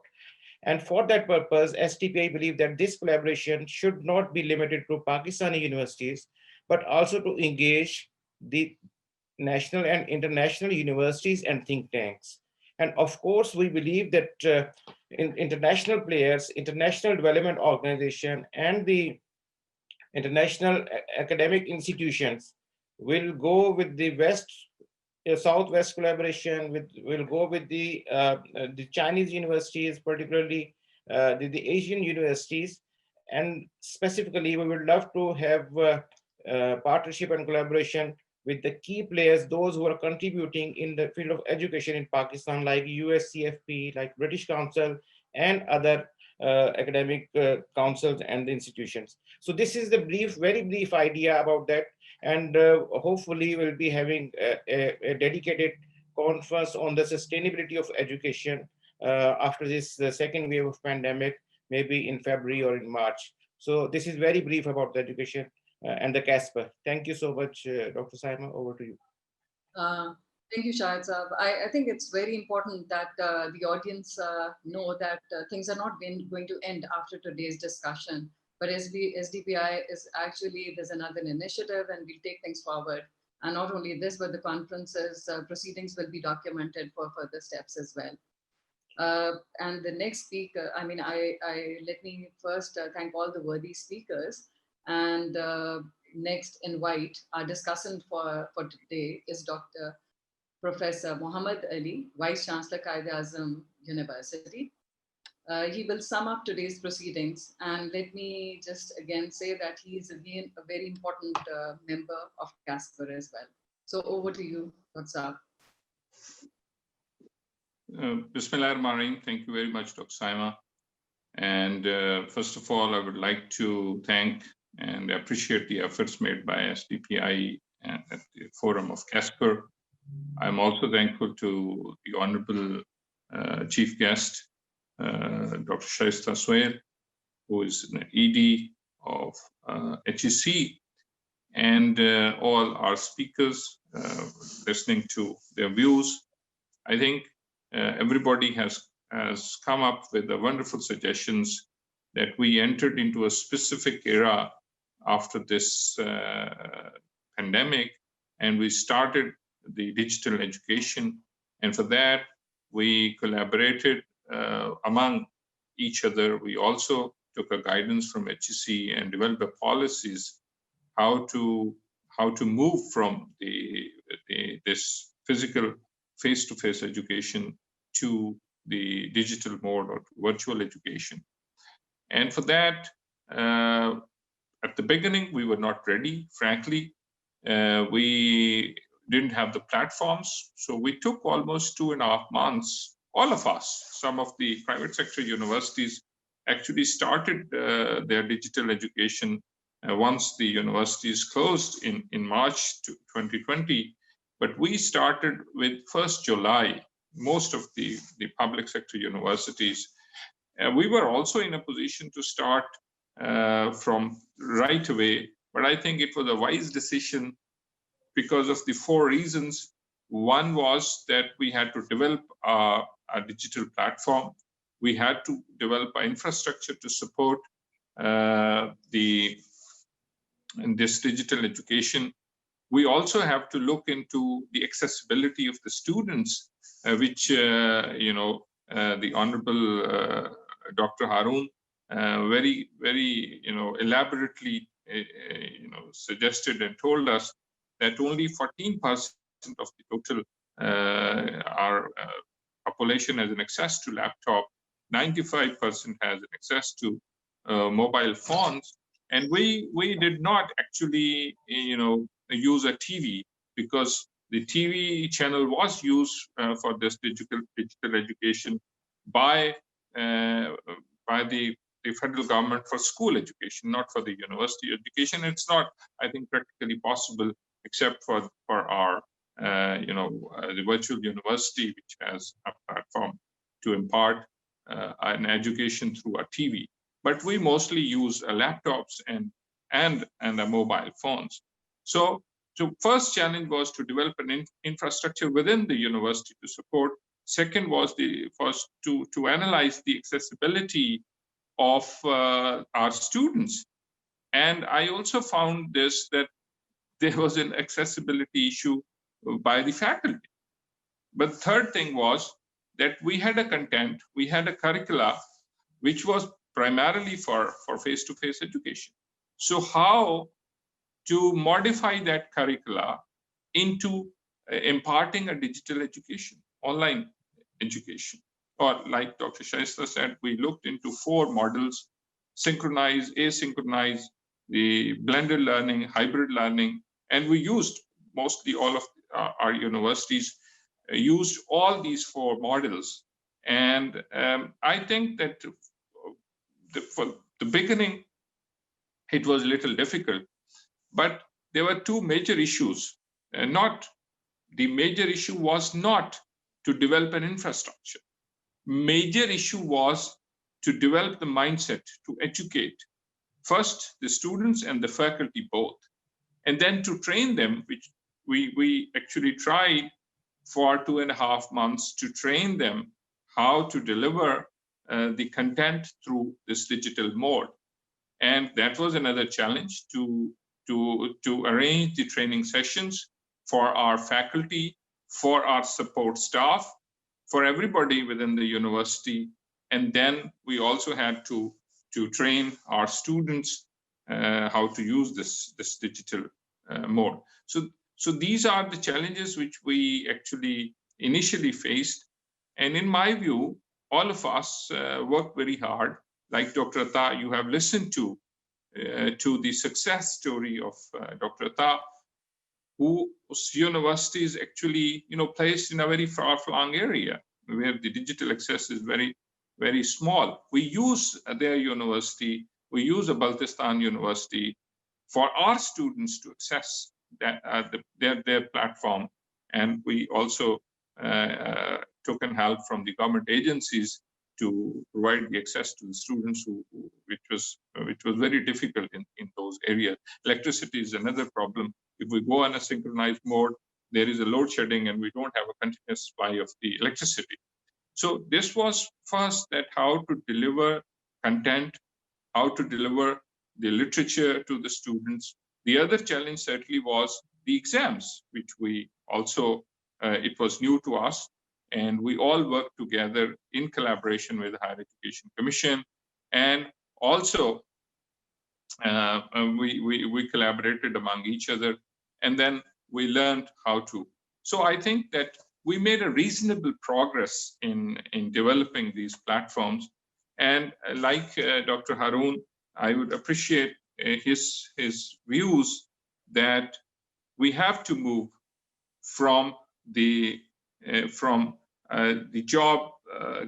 And for that purpose, STPI believe that this collaboration should not be limited to Pakistani universities, but also to engage the national and international universities and think tanks. And of course, we believe that international players, international development organization, and the international academic institutions will go with the Southwest collaboration, will go with the Chinese universities, particularly the Asian universities. And specifically, we would love to have partnership and collaboration with the key players, those who are contributing in the field of education in Pakistan, like USEFP, like British Council, and other academic councils and institutions. So this is the very brief idea about that. And hopefully we'll be having a dedicated conference on the sustainability of education after this second wave of pandemic, maybe in February or in March. So this is very brief about the education and the CASPER. Thank you so much, Dr. Saima, over to you. Thank you, Shahid Saab. I think it's very important that the audience know that things are not going to end after today's discussion, but SDPI is actually, there's another initiative and we'll take things forward. And not only this, but the conferences proceedings will be documented for further steps as well. And the next speaker, let me first thank all the worthy speakers, and next invite our discussant for today is Dr. Professor Muhammad Ali, Vice Chancellor Quaid-e-Azam University. He will sum up today's proceedings, and let me just again say that he is again a very important member of CASPER as well. So over to you, Dr. Saab. Bismillahirrahmanirrahim. Thank you very much, Dr. Saima. And first of all, I would like to thank and appreciate the efforts made by SDPI at the forum of Casper. I'm also thankful to the Honorable Chief Guest, Dr. Shaista Sohail, who is an ED of HEC, and all our speakers listening to their views. I think everybody has come up with the wonderful suggestions that we entered into a specific era after this pandemic, and we started the digital education. And for that, we collaborated among each other. We also took a guidance from HEC and developed policies how to move from this physical face-to-face education to the digital mode or virtual education. And for that, at the beginning, we were not ready, frankly. We didn't have the platforms. So we took almost 2.5 months, all of us. Some of the private sector universities actually started their digital education once the universities closed in March 2020. But we started with 1st July, most of the public sector universities. We were also in a position to start from right away, but I think it was a wise decision because of the 4 reasons. One was that we had to develop a digital platform. We had to develop an infrastructure to support this digital education. We also have to look into the accessibility of the students, which the Honorable Dr. Haroon very elaborately suggested and told us that only 14% of the total our population has an access to laptop, 95% has an access to mobile phones, and we did not actually use a TV because the TV channel was used for this digital education by the federal government for school education, not for the university education. It's not, I think, practically possible except for our the virtual university, which has a platform to impart an education through a TV. But we mostly use laptops and the mobile phones. So first challenge was to develop an infrastructure within the university to support. Second was to analyze the accessibility of our students. And I also found that there was an accessibility issue by the faculty. But third thing was that we had a content, we had a curricula, which was primarily for face-to-face education. So how to modify that curricula into imparting a digital education, online education? Or like Dr. Shaista said, we looked into 4 models: synchronized, asynchronized, the blended learning, hybrid learning, and we used mostly all of our universities used all these 4 models. And I think that for the beginning, it was a little difficult, but there were 2 major issues. The major issue was not to develop an infrastructure. Major issue was to develop the mindset, to educate first the students and the faculty both, and then to train them, which we actually tried for 2.5 months to train them how to deliver the content through this digital mode. And that was another challenge to arrange the training sessions for our faculty, for our support staff, for everybody within the university. And then we also had to train our students how to use this digital mode. So these are the challenges which we actually initially faced. And in my view, all of us worked very hard. Like Dr. Atta, you have listened to the success story of Dr. Atta, whose university is actually placed in a very far-flung area where the digital access is very, very small. We use their university, we use a Baltistan University for our students to access that, their platform. And we also took in help from the government agencies to provide the access to the students, which was very difficult in those areas. Electricity is another problem. If we go on a synchronized mode, there is a load shedding and we don't have a continuous supply of the electricity. So this was first, that how to deliver content, how to deliver the literature to the students. The other challenge certainly was the exams, which we also, it was new to us, and we all worked together in collaboration with the Higher Education Commission, and also we collaborated among each other, and then we learned how to. So I think that we made a reasonable progress in developing these platforms. And like Dr. Haroon, I would appreciate his views that we have to move from the job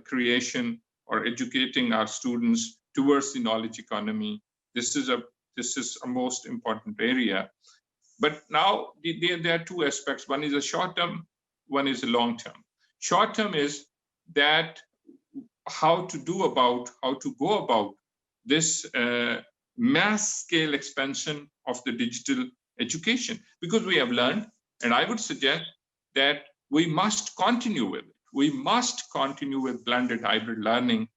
creation or educating our students towards the knowledge economy. This is a most important area. But now there are two aspects. One is a short term, one is a long term. Short term is that how to go about this mass scale expansion of the digital education, because we have learned, and I would suggest that we must continue with it. We must continue with blended hybrid learning.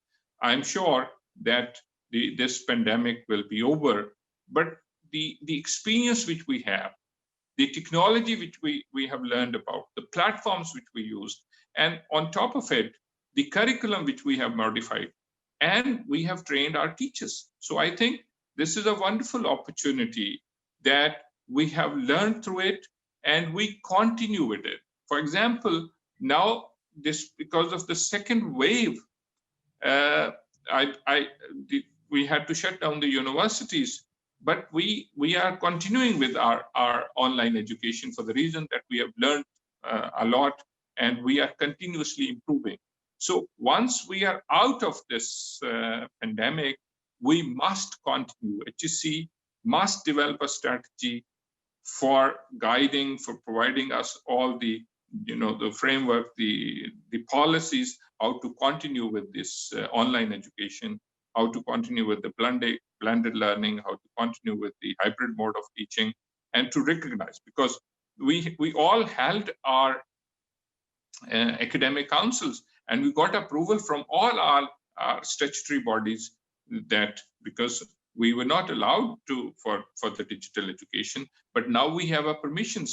I'm sure that this pandemic will be over, but the experience which we have, the technology which we have learned about, the platforms which we used, and on top of it, the curriculum which we have modified, and we have trained our teachers. So I think this is a wonderful opportunity that we have learned through it, and we continue with it. For example, now because of the second wave, we had to shut down the universities, but we are continuing with our online education for the reason that we have learned a lot, and we are continuously improving. So once we are out of this pandemic, we must continue. HEC must develop a strategy for guiding, for providing us all the framework, the policies, how to continue with this online education, how to continue with the blended learning, how to continue with the hybrid mode of teaching, and to recognize, because we all held our academic councils, and we got approval from all our statutory bodies that, because we were not allowed to for the digital education, but now we have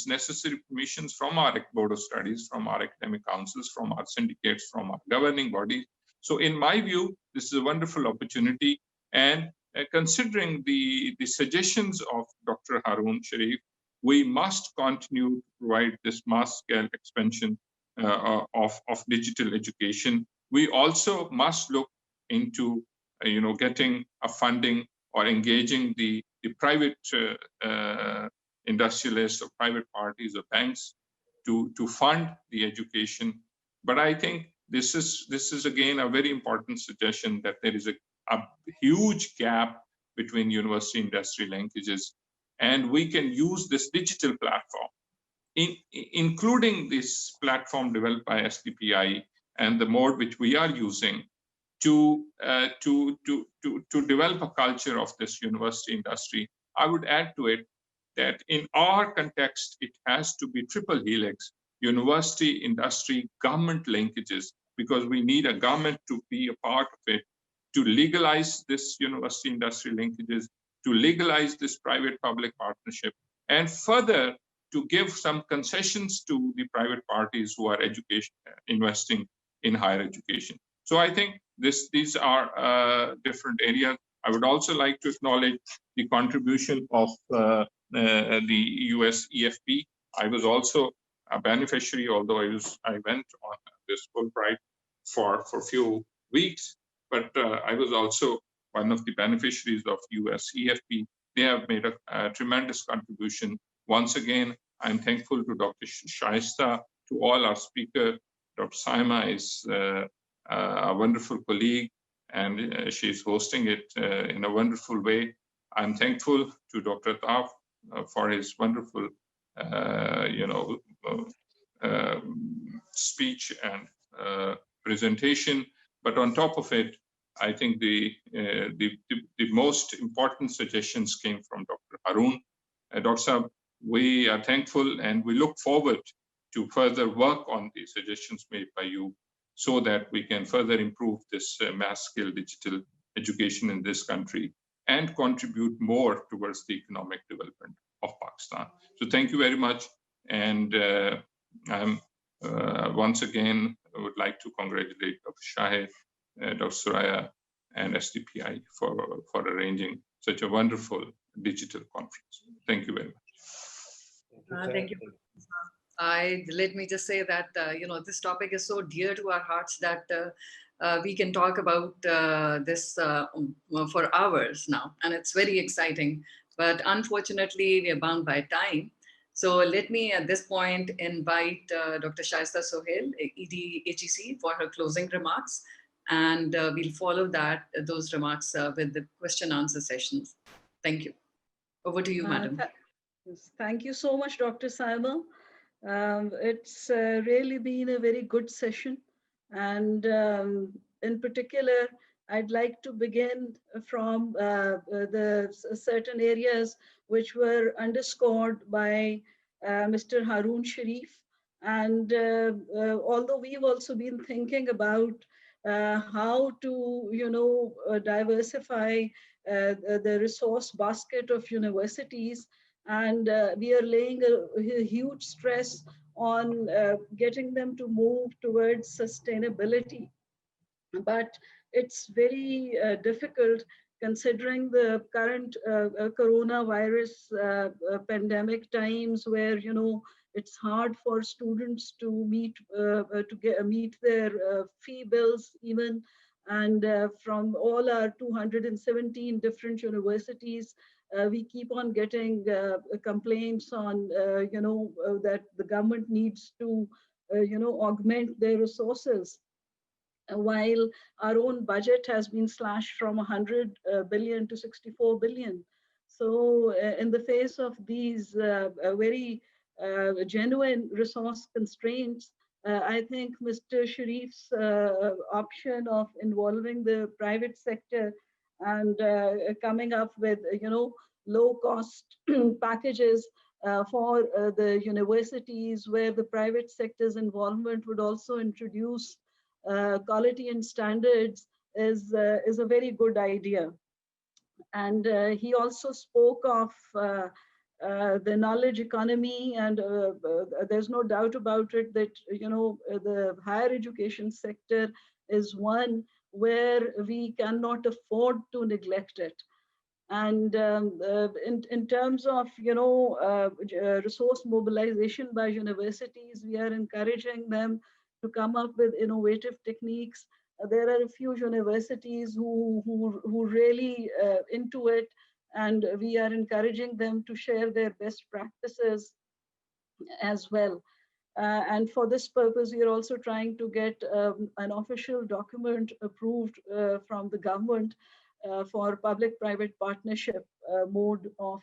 necessary permissions from our board of studies, from our academic councils, from our syndicates, from our governing bodies. So in my view, this is a wonderful opportunity, and considering the suggestions of Dr. Haroon Sharif, we must continue to provide this mass scale expansion of digital education. We also must look into getting a funding or engaging the private industrialists or private parties or banks to fund the education. But I think this is again a very important suggestion, that there is a huge gap between university industry linkages, and we can use this digital platform, including this platform developed by SDPI and the mode which we are using, to develop a culture of this university industry. I would add to it that in our context, it has to be triple helix: university, industry, government linkages, because we need a government to be a part of it, to legalize this university industry linkages, to legalize this private-public partnership, and further to give some concessions to the private parties who are investing in higher education. So I think these are different areas. I would also like to acknowledge the contribution of the USEFP. I was also a beneficiary, although I went on this Fulbright for a few weeks, but I was also one of the beneficiaries of USEFP. They have made a tremendous contribution. Once again, I'm thankful to Dr. Shaista, to all our speakers. Dr. Saima is a wonderful colleague, and she's hosting it in a wonderful way. I'm thankful to Dr. Taaf for his wonderful, speech and presentation. But on top of it, I think the most important suggestions came from Dr. Haroon. Dr. Saab, we are thankful and we look forward to further work on the suggestions made by you so that we can further improve this mass-scale digital education in this country and contribute more towards the economic development of Pakistan. So thank you very much. And I'm once again, I would like to congratulate Dr. Shahid, Dr. Soraya, and SDPI for arranging such a wonderful digital conference. Thank you very much. Thank you. Let me just say that, this topic is so dear to our hearts that we can talk about this for hours now, and it's very exciting. But unfortunately, we are bound by time. So let me at this point invite Dr. Shaista Sohail, ED HEC, for her closing remarks. And we'll follow those remarks with the question answer sessions. Thank you. Over to you, madam. Thank you so much, Dr. Saima. It's really been a very good session. And in particular, I'd like to begin from the certain areas which were underscored by Mr. Haroon Sharif. And although we've also been thinking about how to, diversify the resource basket of universities, and we are laying a huge stress on getting them to move towards sustainability. But it's very difficult considering the current coronavirus pandemic times where, it's hard for students to meet their fee bills even. And from all our 217 different universities, we keep on getting complaints on, that the government needs to, augment their resources, while our own budget has been slashed from 100 billion to 64 billion. So in the face of these very genuine resource constraints, I think Mr. Sharif's option of involving the private sector and coming up with, low-cost packages for the universities where the private sector's involvement would also introduce quality and standards is a very good idea. And he also spoke of the knowledge economy, and there's no doubt about it that the higher education sector is one where we cannot afford to neglect it. And in terms of resource mobilization by universities, we are encouraging them to come up with innovative techniques. There are a few universities who really into it, and we are encouraging them to share their best practices as well. And for this purpose, we are also trying to get an official document approved from the government for public-private partnership mode of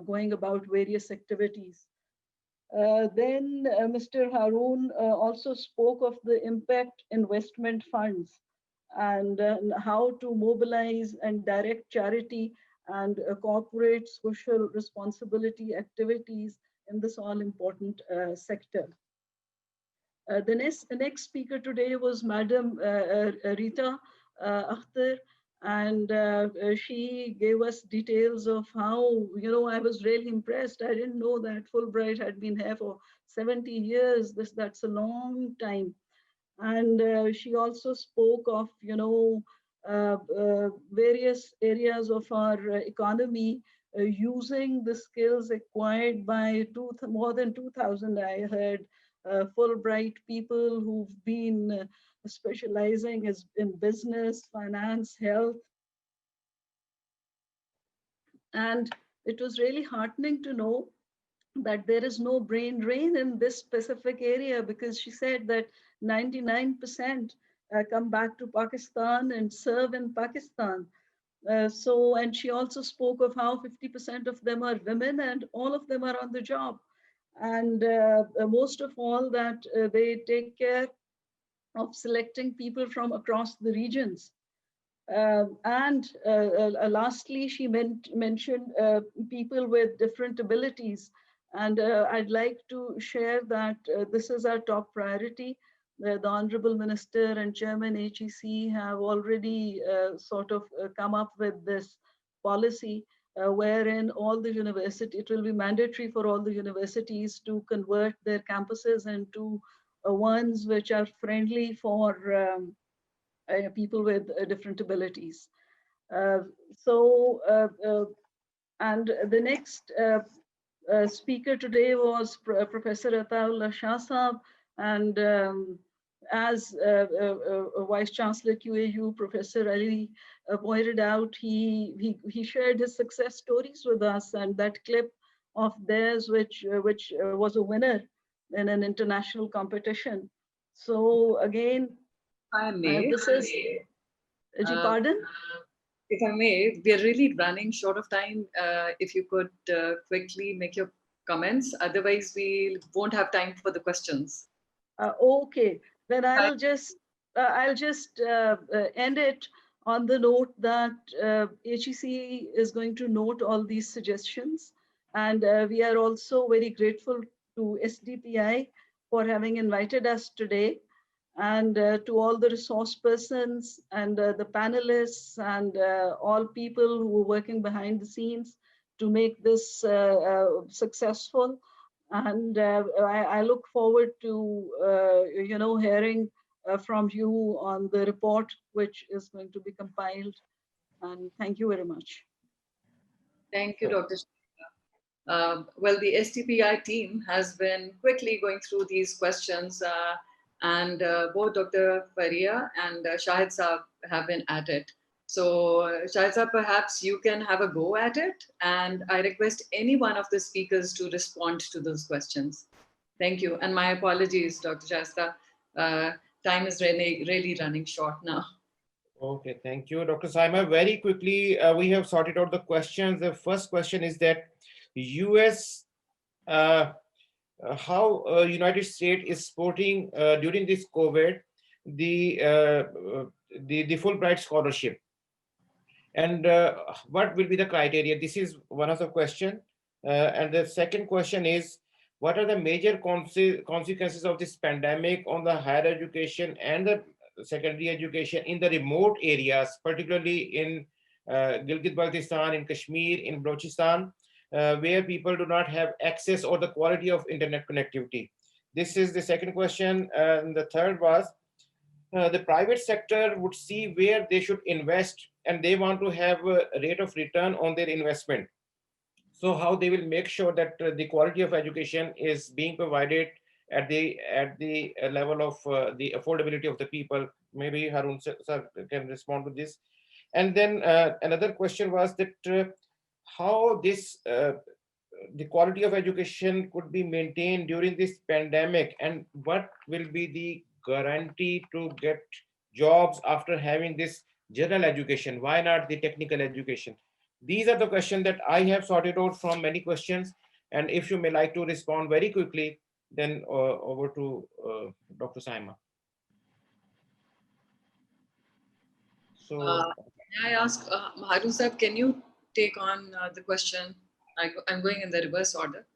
going about various activities. Then Mr. Haroon also spoke of the impact investment funds and how to mobilize and direct charity and corporate social responsibility activities in this all-important sector. The next speaker today was Madam Rita Akhtar, and she gave us details of how, I was really impressed. I didn't know that Fulbright had been here for 70 years. That's a long time. And she also spoke of, various areas of our economy using the skills acquired by more than 2,000, I heard, Fulbright people who've been specializing in business, finance, health. And it was really heartening to know that there is no brain drain in this specific area, because she said that 99% come back to Pakistan and serve in Pakistan. And she also spoke of how 50% of them are women and all of them are on the job. And most of all that they take care of selecting people from across the regions. Lastly, she mentioned people with different abilities. And I'd like to share that this is our top priority. The Honorable Minister and Chairman HEC have already sort of come up with this policy wherein all the university, it will be mandatory for all the universities to convert their campuses into ones which are friendly for people with different abilities. And the next speaker today was Professor Ataullah Shah Saab, and as Vice Chancellor QAU, Professor Ali pointed out, he shared his success stories with us, and that clip of theirs, which was a winner in an international competition. So again, I may. this is, pardon? If I may, we are really running short of time. If you could quickly make your comments, otherwise we won't have time for the questions. Okay, then I'll just end it on the note that HEC is going to note all these suggestions, and we are also very grateful to SDPI for having invited us today, and to all the resource persons and the panelists and all people who are working behind the scenes to make this successful. And I look forward to hearing from you on the report which is going to be compiled. And thank you very much. Thank you, Dr. Well, the STPI team has been quickly going through these questions, and both Dr. Fareeha and Shahid Saab have been at it. So Shahid Saab, perhaps you can have a go at it, and I request any one of the speakers to respond to those questions. Thank you, and my apologies, Dr. Shaista. Time is really running short now. Okay, thank you, Dr. Saima. Very quickly, we have sorted out the questions. The first question is that US, how United States is supporting during this COVID the Fulbright scholarship, and what will be the criteria? This is one of the questions. And the second question is, what are the major consequences of this pandemic on the higher education and the secondary education in the remote areas, particularly in Gilgit-Baltistan, in Kashmir, in Balochistan, where people do not have access or the quality of internet connectivity? This is the second question. And the third was, the private sector would see where they should invest, and they want to have a rate of return on their investment. So how they will make sure that the quality of education is being provided at the level of the affordability of the people. Maybe Haroon sir can respond to this. And then another question was that how this the quality of education could be maintained during this pandemic, and what will be the guarantee to get jobs after having this general education? Why not the technical education? These are the questions that I have sorted out from many questions. And if you may like to respond very quickly, then over to Dr. Saima. So may I ask, Haroon Saab, can you take on the question? I'm going in the reverse order.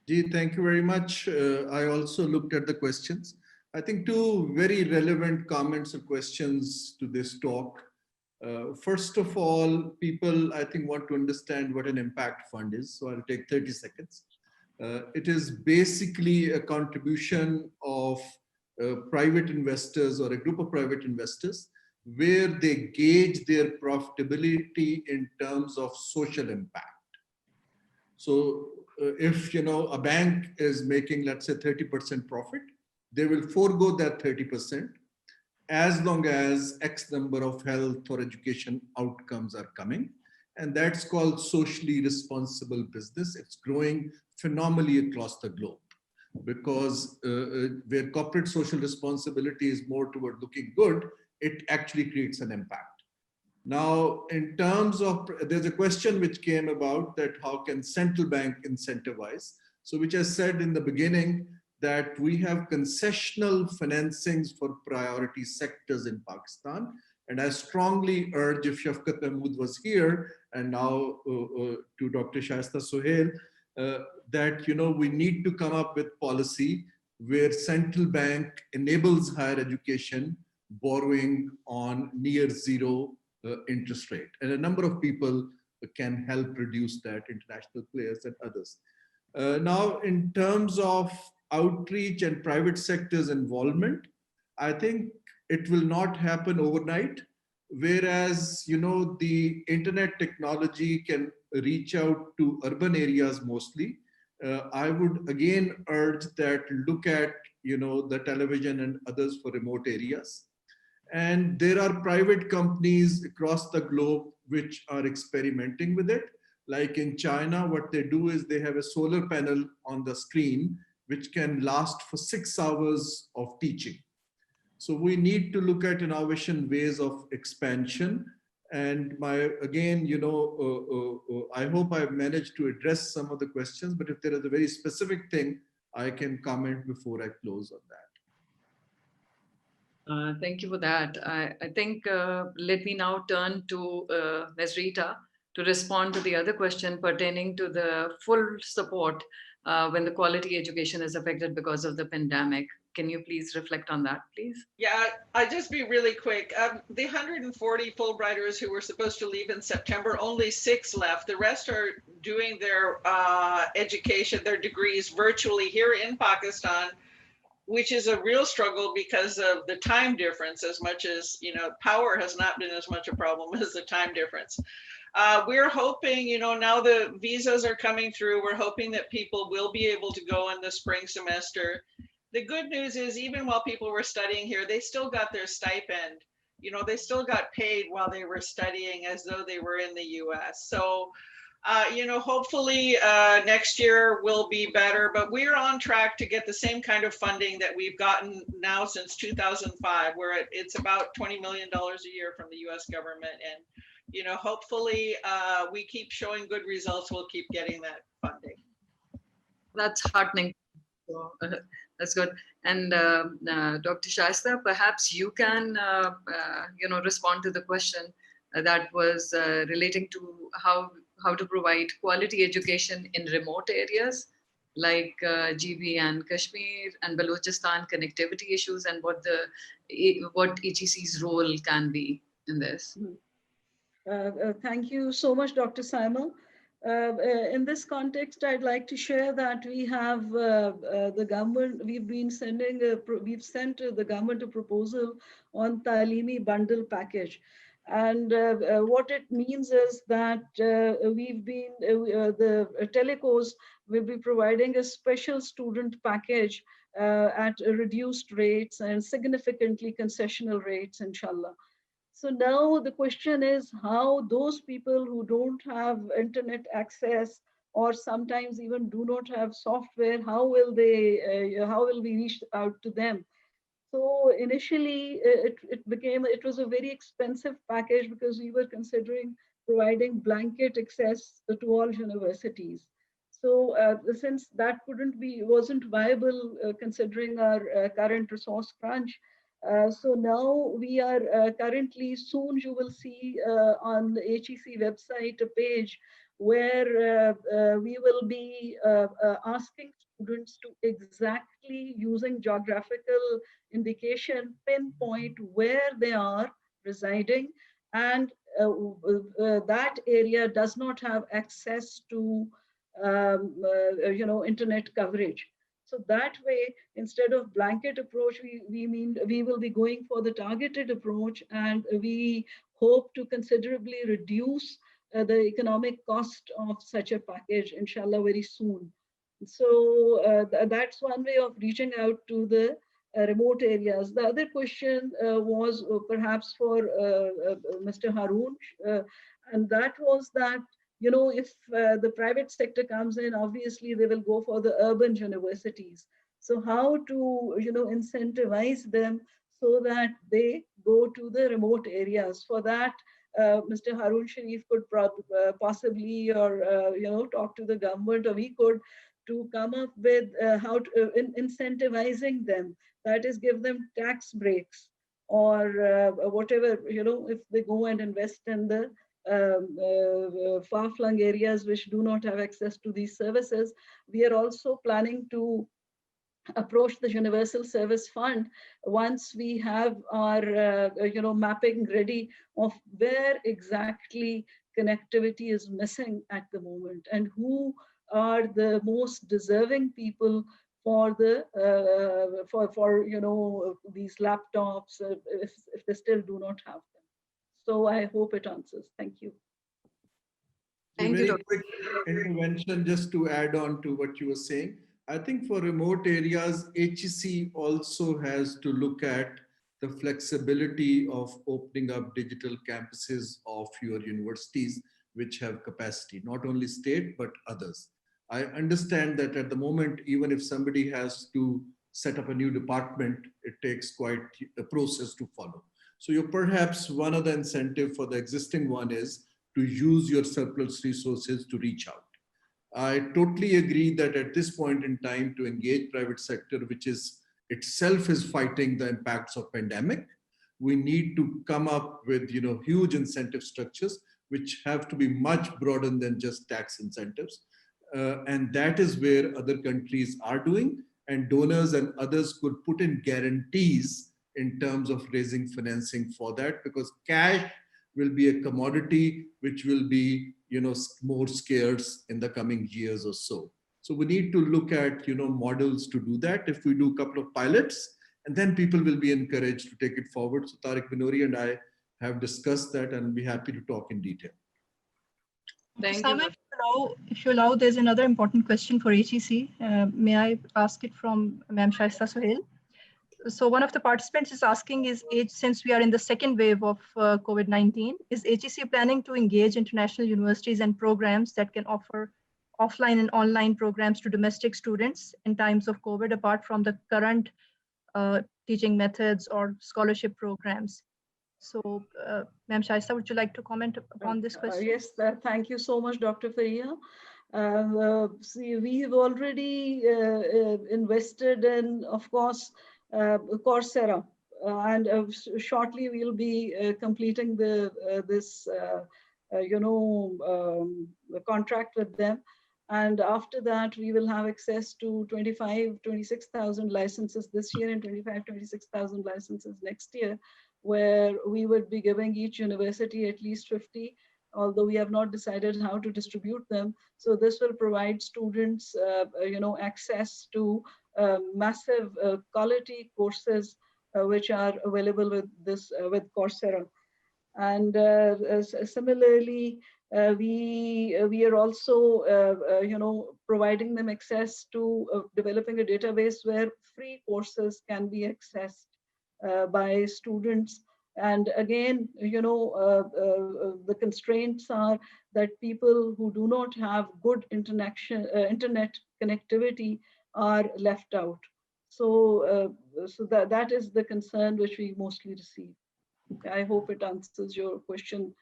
Thank you very much. I also looked at the questions. I think two very relevant comments or questions to this talk. First of all, people, I think, want to understand what an impact fund is. So I'll take 30 seconds. It is basically a contribution of private investors or a group of private investors where they gauge their profitability in terms of social impact. So if a bank is making, let's say, 30% profit, they will forego that 30% as long as X number of health or education outcomes are coming. And that's called socially responsible business. It's growing phenomenally across the globe because where corporate social responsibility is more toward looking good, it actually creates an impact. Now, in terms of, there's a question which came about that how can central bank incentivize? So which I said in the beginning that we have concessional financings for priority sectors in Pakistan. And I strongly urge, if Shafqat Mehmood was here, and now to Dr. Shaista Sohail, that we need to come up with policy where central bank enables higher education borrowing on near zero interest rate. And a number of people can help reduce that, international players and others. Now, in terms of outreach and private sector's involvement, I think it will not happen overnight. Whereas, the internet technology can reach out to urban areas mostly. I would again urge that look at, the television and others for remote areas. And there are private companies across the globe which are experimenting with it. Like in China, what they do is they have a solar panel on the screen, which can last for 6 hours of teaching. So we need to look at innovation ways of expansion. And again, I hope I've managed to address some of the questions, but if there is a very specific thing, I can comment before I close on that. Thank you for that. I think let me now turn to Ms. Rita to respond to the other question pertaining to the full support when the quality education is affected because of the pandemic. Can you please reflect on that, please? Yeah, I'll just be really quick. The 140 Fulbrighters who were supposed to leave in September, only 6 left. The rest are doing their education, their degrees virtually here in Pakistan, which is a real struggle because of the time difference. As much as, power has not been as much a problem as the time difference. We're hoping, now the visas are coming through, we're hoping that people will be able to go in the spring semester. The good news is, even while people were studying here, they still got their stipend. They still got paid while they were studying as though they were in the US. So, hopefully next year will be better, but we're on track to get the same kind of funding that we've gotten now since 2005, where it's about $20 million a year from the US government. And, hopefully we keep showing good results, we'll keep getting that funding. That's heartening. So, that's good. And Dr. Shaista, perhaps you can, respond to the question that was relating to how to provide quality education in remote areas like GB and Kashmir and Balochistan connectivity issues, and what HEC's role can be in this. Thank you so much, Dr. Saima. In this context, I'd like to share that we have the government, we've sent the government a proposal on Talimi bundle package. And what it means is that the telecos will be providing a special student package at reduced rates and significantly concessional rates, inshallah. So now the question is how those people who don't have internet access or sometimes even do not have software, how will we reach out to them? So initially it was a very expensive package because we were considering providing blanket access to all universities. So since that wasn't viable considering our current resource crunch, so now we are currently, soon you will see on the HEC website a page where we will be asking students to exactly, using geographical indication, pinpoint where they are residing, and that area does not have access to internet coverage. So that way, instead of blanket approach, we will be going for the targeted approach, and we hope to considerably reduce the economic cost of such a package, inshallah, very soon. So that's one way of reaching out to the remote areas. The other question was perhaps for Mr. Haroon, and that was that, if the private sector comes in, obviously they will go for the urban universities. So how to, incentivize them so that they go to the remote areas? For that, Mr. Haroon Sharif could possibly, or talk to the government, or we could, to come up with how to incentivizing them. That is, give them tax breaks, or whatever, if they go and invest in the far-flung areas which do not have access to these services. We are also planning to approach the Universal Service Fund once we have our mapping ready of where exactly connectivity is missing at the moment, and who are the most deserving people for the these laptops, if they still do not have them. So I hope it answers. Thank you. Thank Very you. quick intervention just to add on to what you were saying. I think for remote areas, HEC also has to look at the flexibility of opening up digital campuses of your universities, which have capacity, not only state, but others. I understand that at the moment, even if somebody has to set up a new department, it takes quite a process to follow. So you perhaps one of the incentive for the existing one is to use your surplus resources to reach out. I totally agree that at this point in time, to engage private sector, which is itself is fighting the impacts of pandemic, we need to come up with huge incentive structures which have to be much broader than just tax incentives. And that is where other countries are doing, and donors and others could put in guarantees in terms of raising financing for that, because cash will be a commodity which will be more scarce in the coming years or so. So we need to look at models to do that. If we do a couple of pilots, and then people will be encouraged to take it forward. So Tariq Binori and I have discussed that, and be happy to talk in detail. Thank Saima, you. if you allow, there's another important question for HEC. May I ask it from Ma'am Shaista Sohail? So one of the participants is asking, since we are in the second wave of COVID-19, is HEC planning to engage international universities and programs that can offer offline and online programs to domestic students in times of COVID, apart from the current teaching methods or scholarship programs? So, Ma'am Shaista, would you like to comment upon this question? Yes, thank you so much, Dr. Fareeha. See, we have already invested in, of course, Coursera, and shortly we'll be completing this contract with them. And after that, we will have access to 26,000 licenses this year and 26,000 licenses next year, where we would be giving each university at least 50, although we have not decided how to distribute them. So this will provide students, access to massive quality courses which are available with Coursera. And similarly, we are also providing them access to developing a database where free courses can be accessed by students. And again, the constraints are that people who do not have good internet connectivity are left out. So, that is the concern which we mostly receive. I hope it answers your question.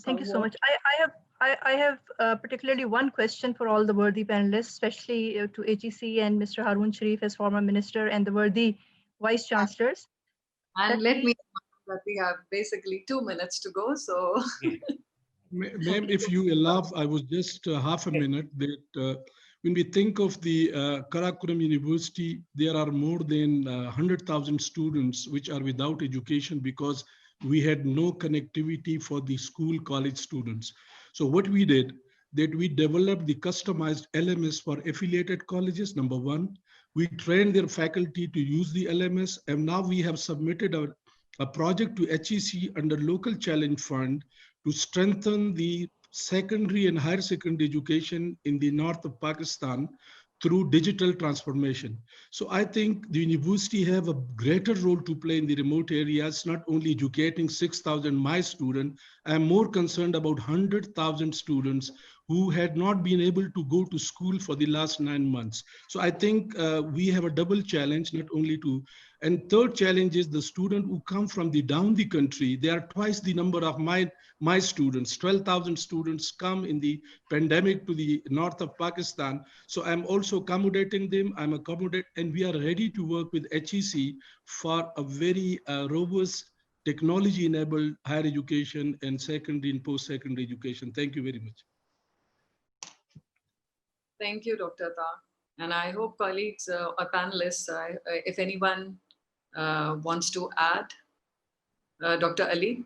Thank you so much. I have particularly one question for all the worthy panelists, especially to HEC and Mr. Haroon Sharif as former minister and the worthy vice chancellors. And let me that we have basically 2 minutes to go. So, Ma'am, if you allow, I was just half a minute that when we think of the Karakoram University, there are more than 100,000 students which are without education because we had no connectivity for the school college students. So what we did, that we developed the customized LMS for affiliated colleges, number one. We trained their faculty to use the LMS, and now we have submitted a project to HEC under Local Challenge Fund to strengthen the secondary and higher secondary education in the north of Pakistan through digital transformation. So I think the university have a greater role to play in the remote areas, not only educating 6,000 my students. I'm more concerned about 100,000 students who had not been able to go to school for the last 9 months. So I think we have a double challenge, not only to, and third challenge is the student who come from down the country. They are twice the number of my students. 12,000 students come in the pandemic to the north of Pakistan. So I'm also accommodating them. And we are ready to work with HEC for a very robust technology-enabled higher education and secondary and post-secondary education. Thank you very much. Thank you, Dr. Ta. And I hope colleagues or panelists, if anyone wants to add, Dr. Ali?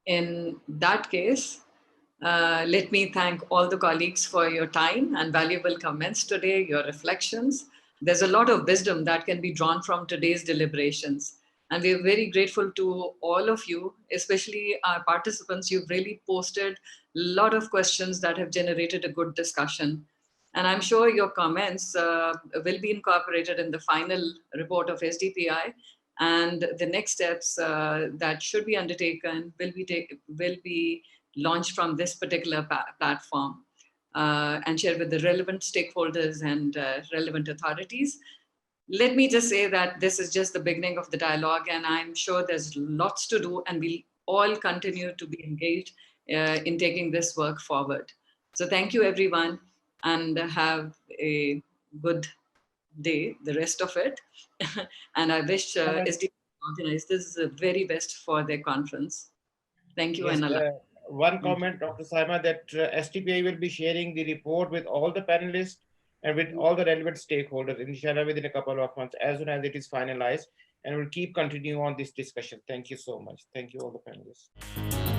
In that case, let me thank all the colleagues for your time and valuable comments today, your reflections. There's a lot of wisdom that can be drawn from today's deliberations. And we're very grateful to all of you, especially our participants. You've really posted a lot of questions that have generated a good discussion. And I'm sure your comments will be incorporated in the final report of SDPI. And the next steps that should be undertaken will be launched from this particular platform and shared with the relevant stakeholders and relevant authorities. Let me just say that this is just the beginning of the dialogue, and I'm sure there's lots to do, and we'll all continue to be engaged in taking this work forward. So thank you, everyone, and have a good day, the rest of it. And I wish SDPI organize this the very best for their conference. Thank you. Yes, and Allah. One comment, Dr. Saima, that SDPI will be sharing the report with all the panelists and with all the relevant stakeholders, inshallah, within a couple of months, as soon as it is finalized, and we'll keep continuing on this discussion. Thank you so much. Thank you, all the panelists.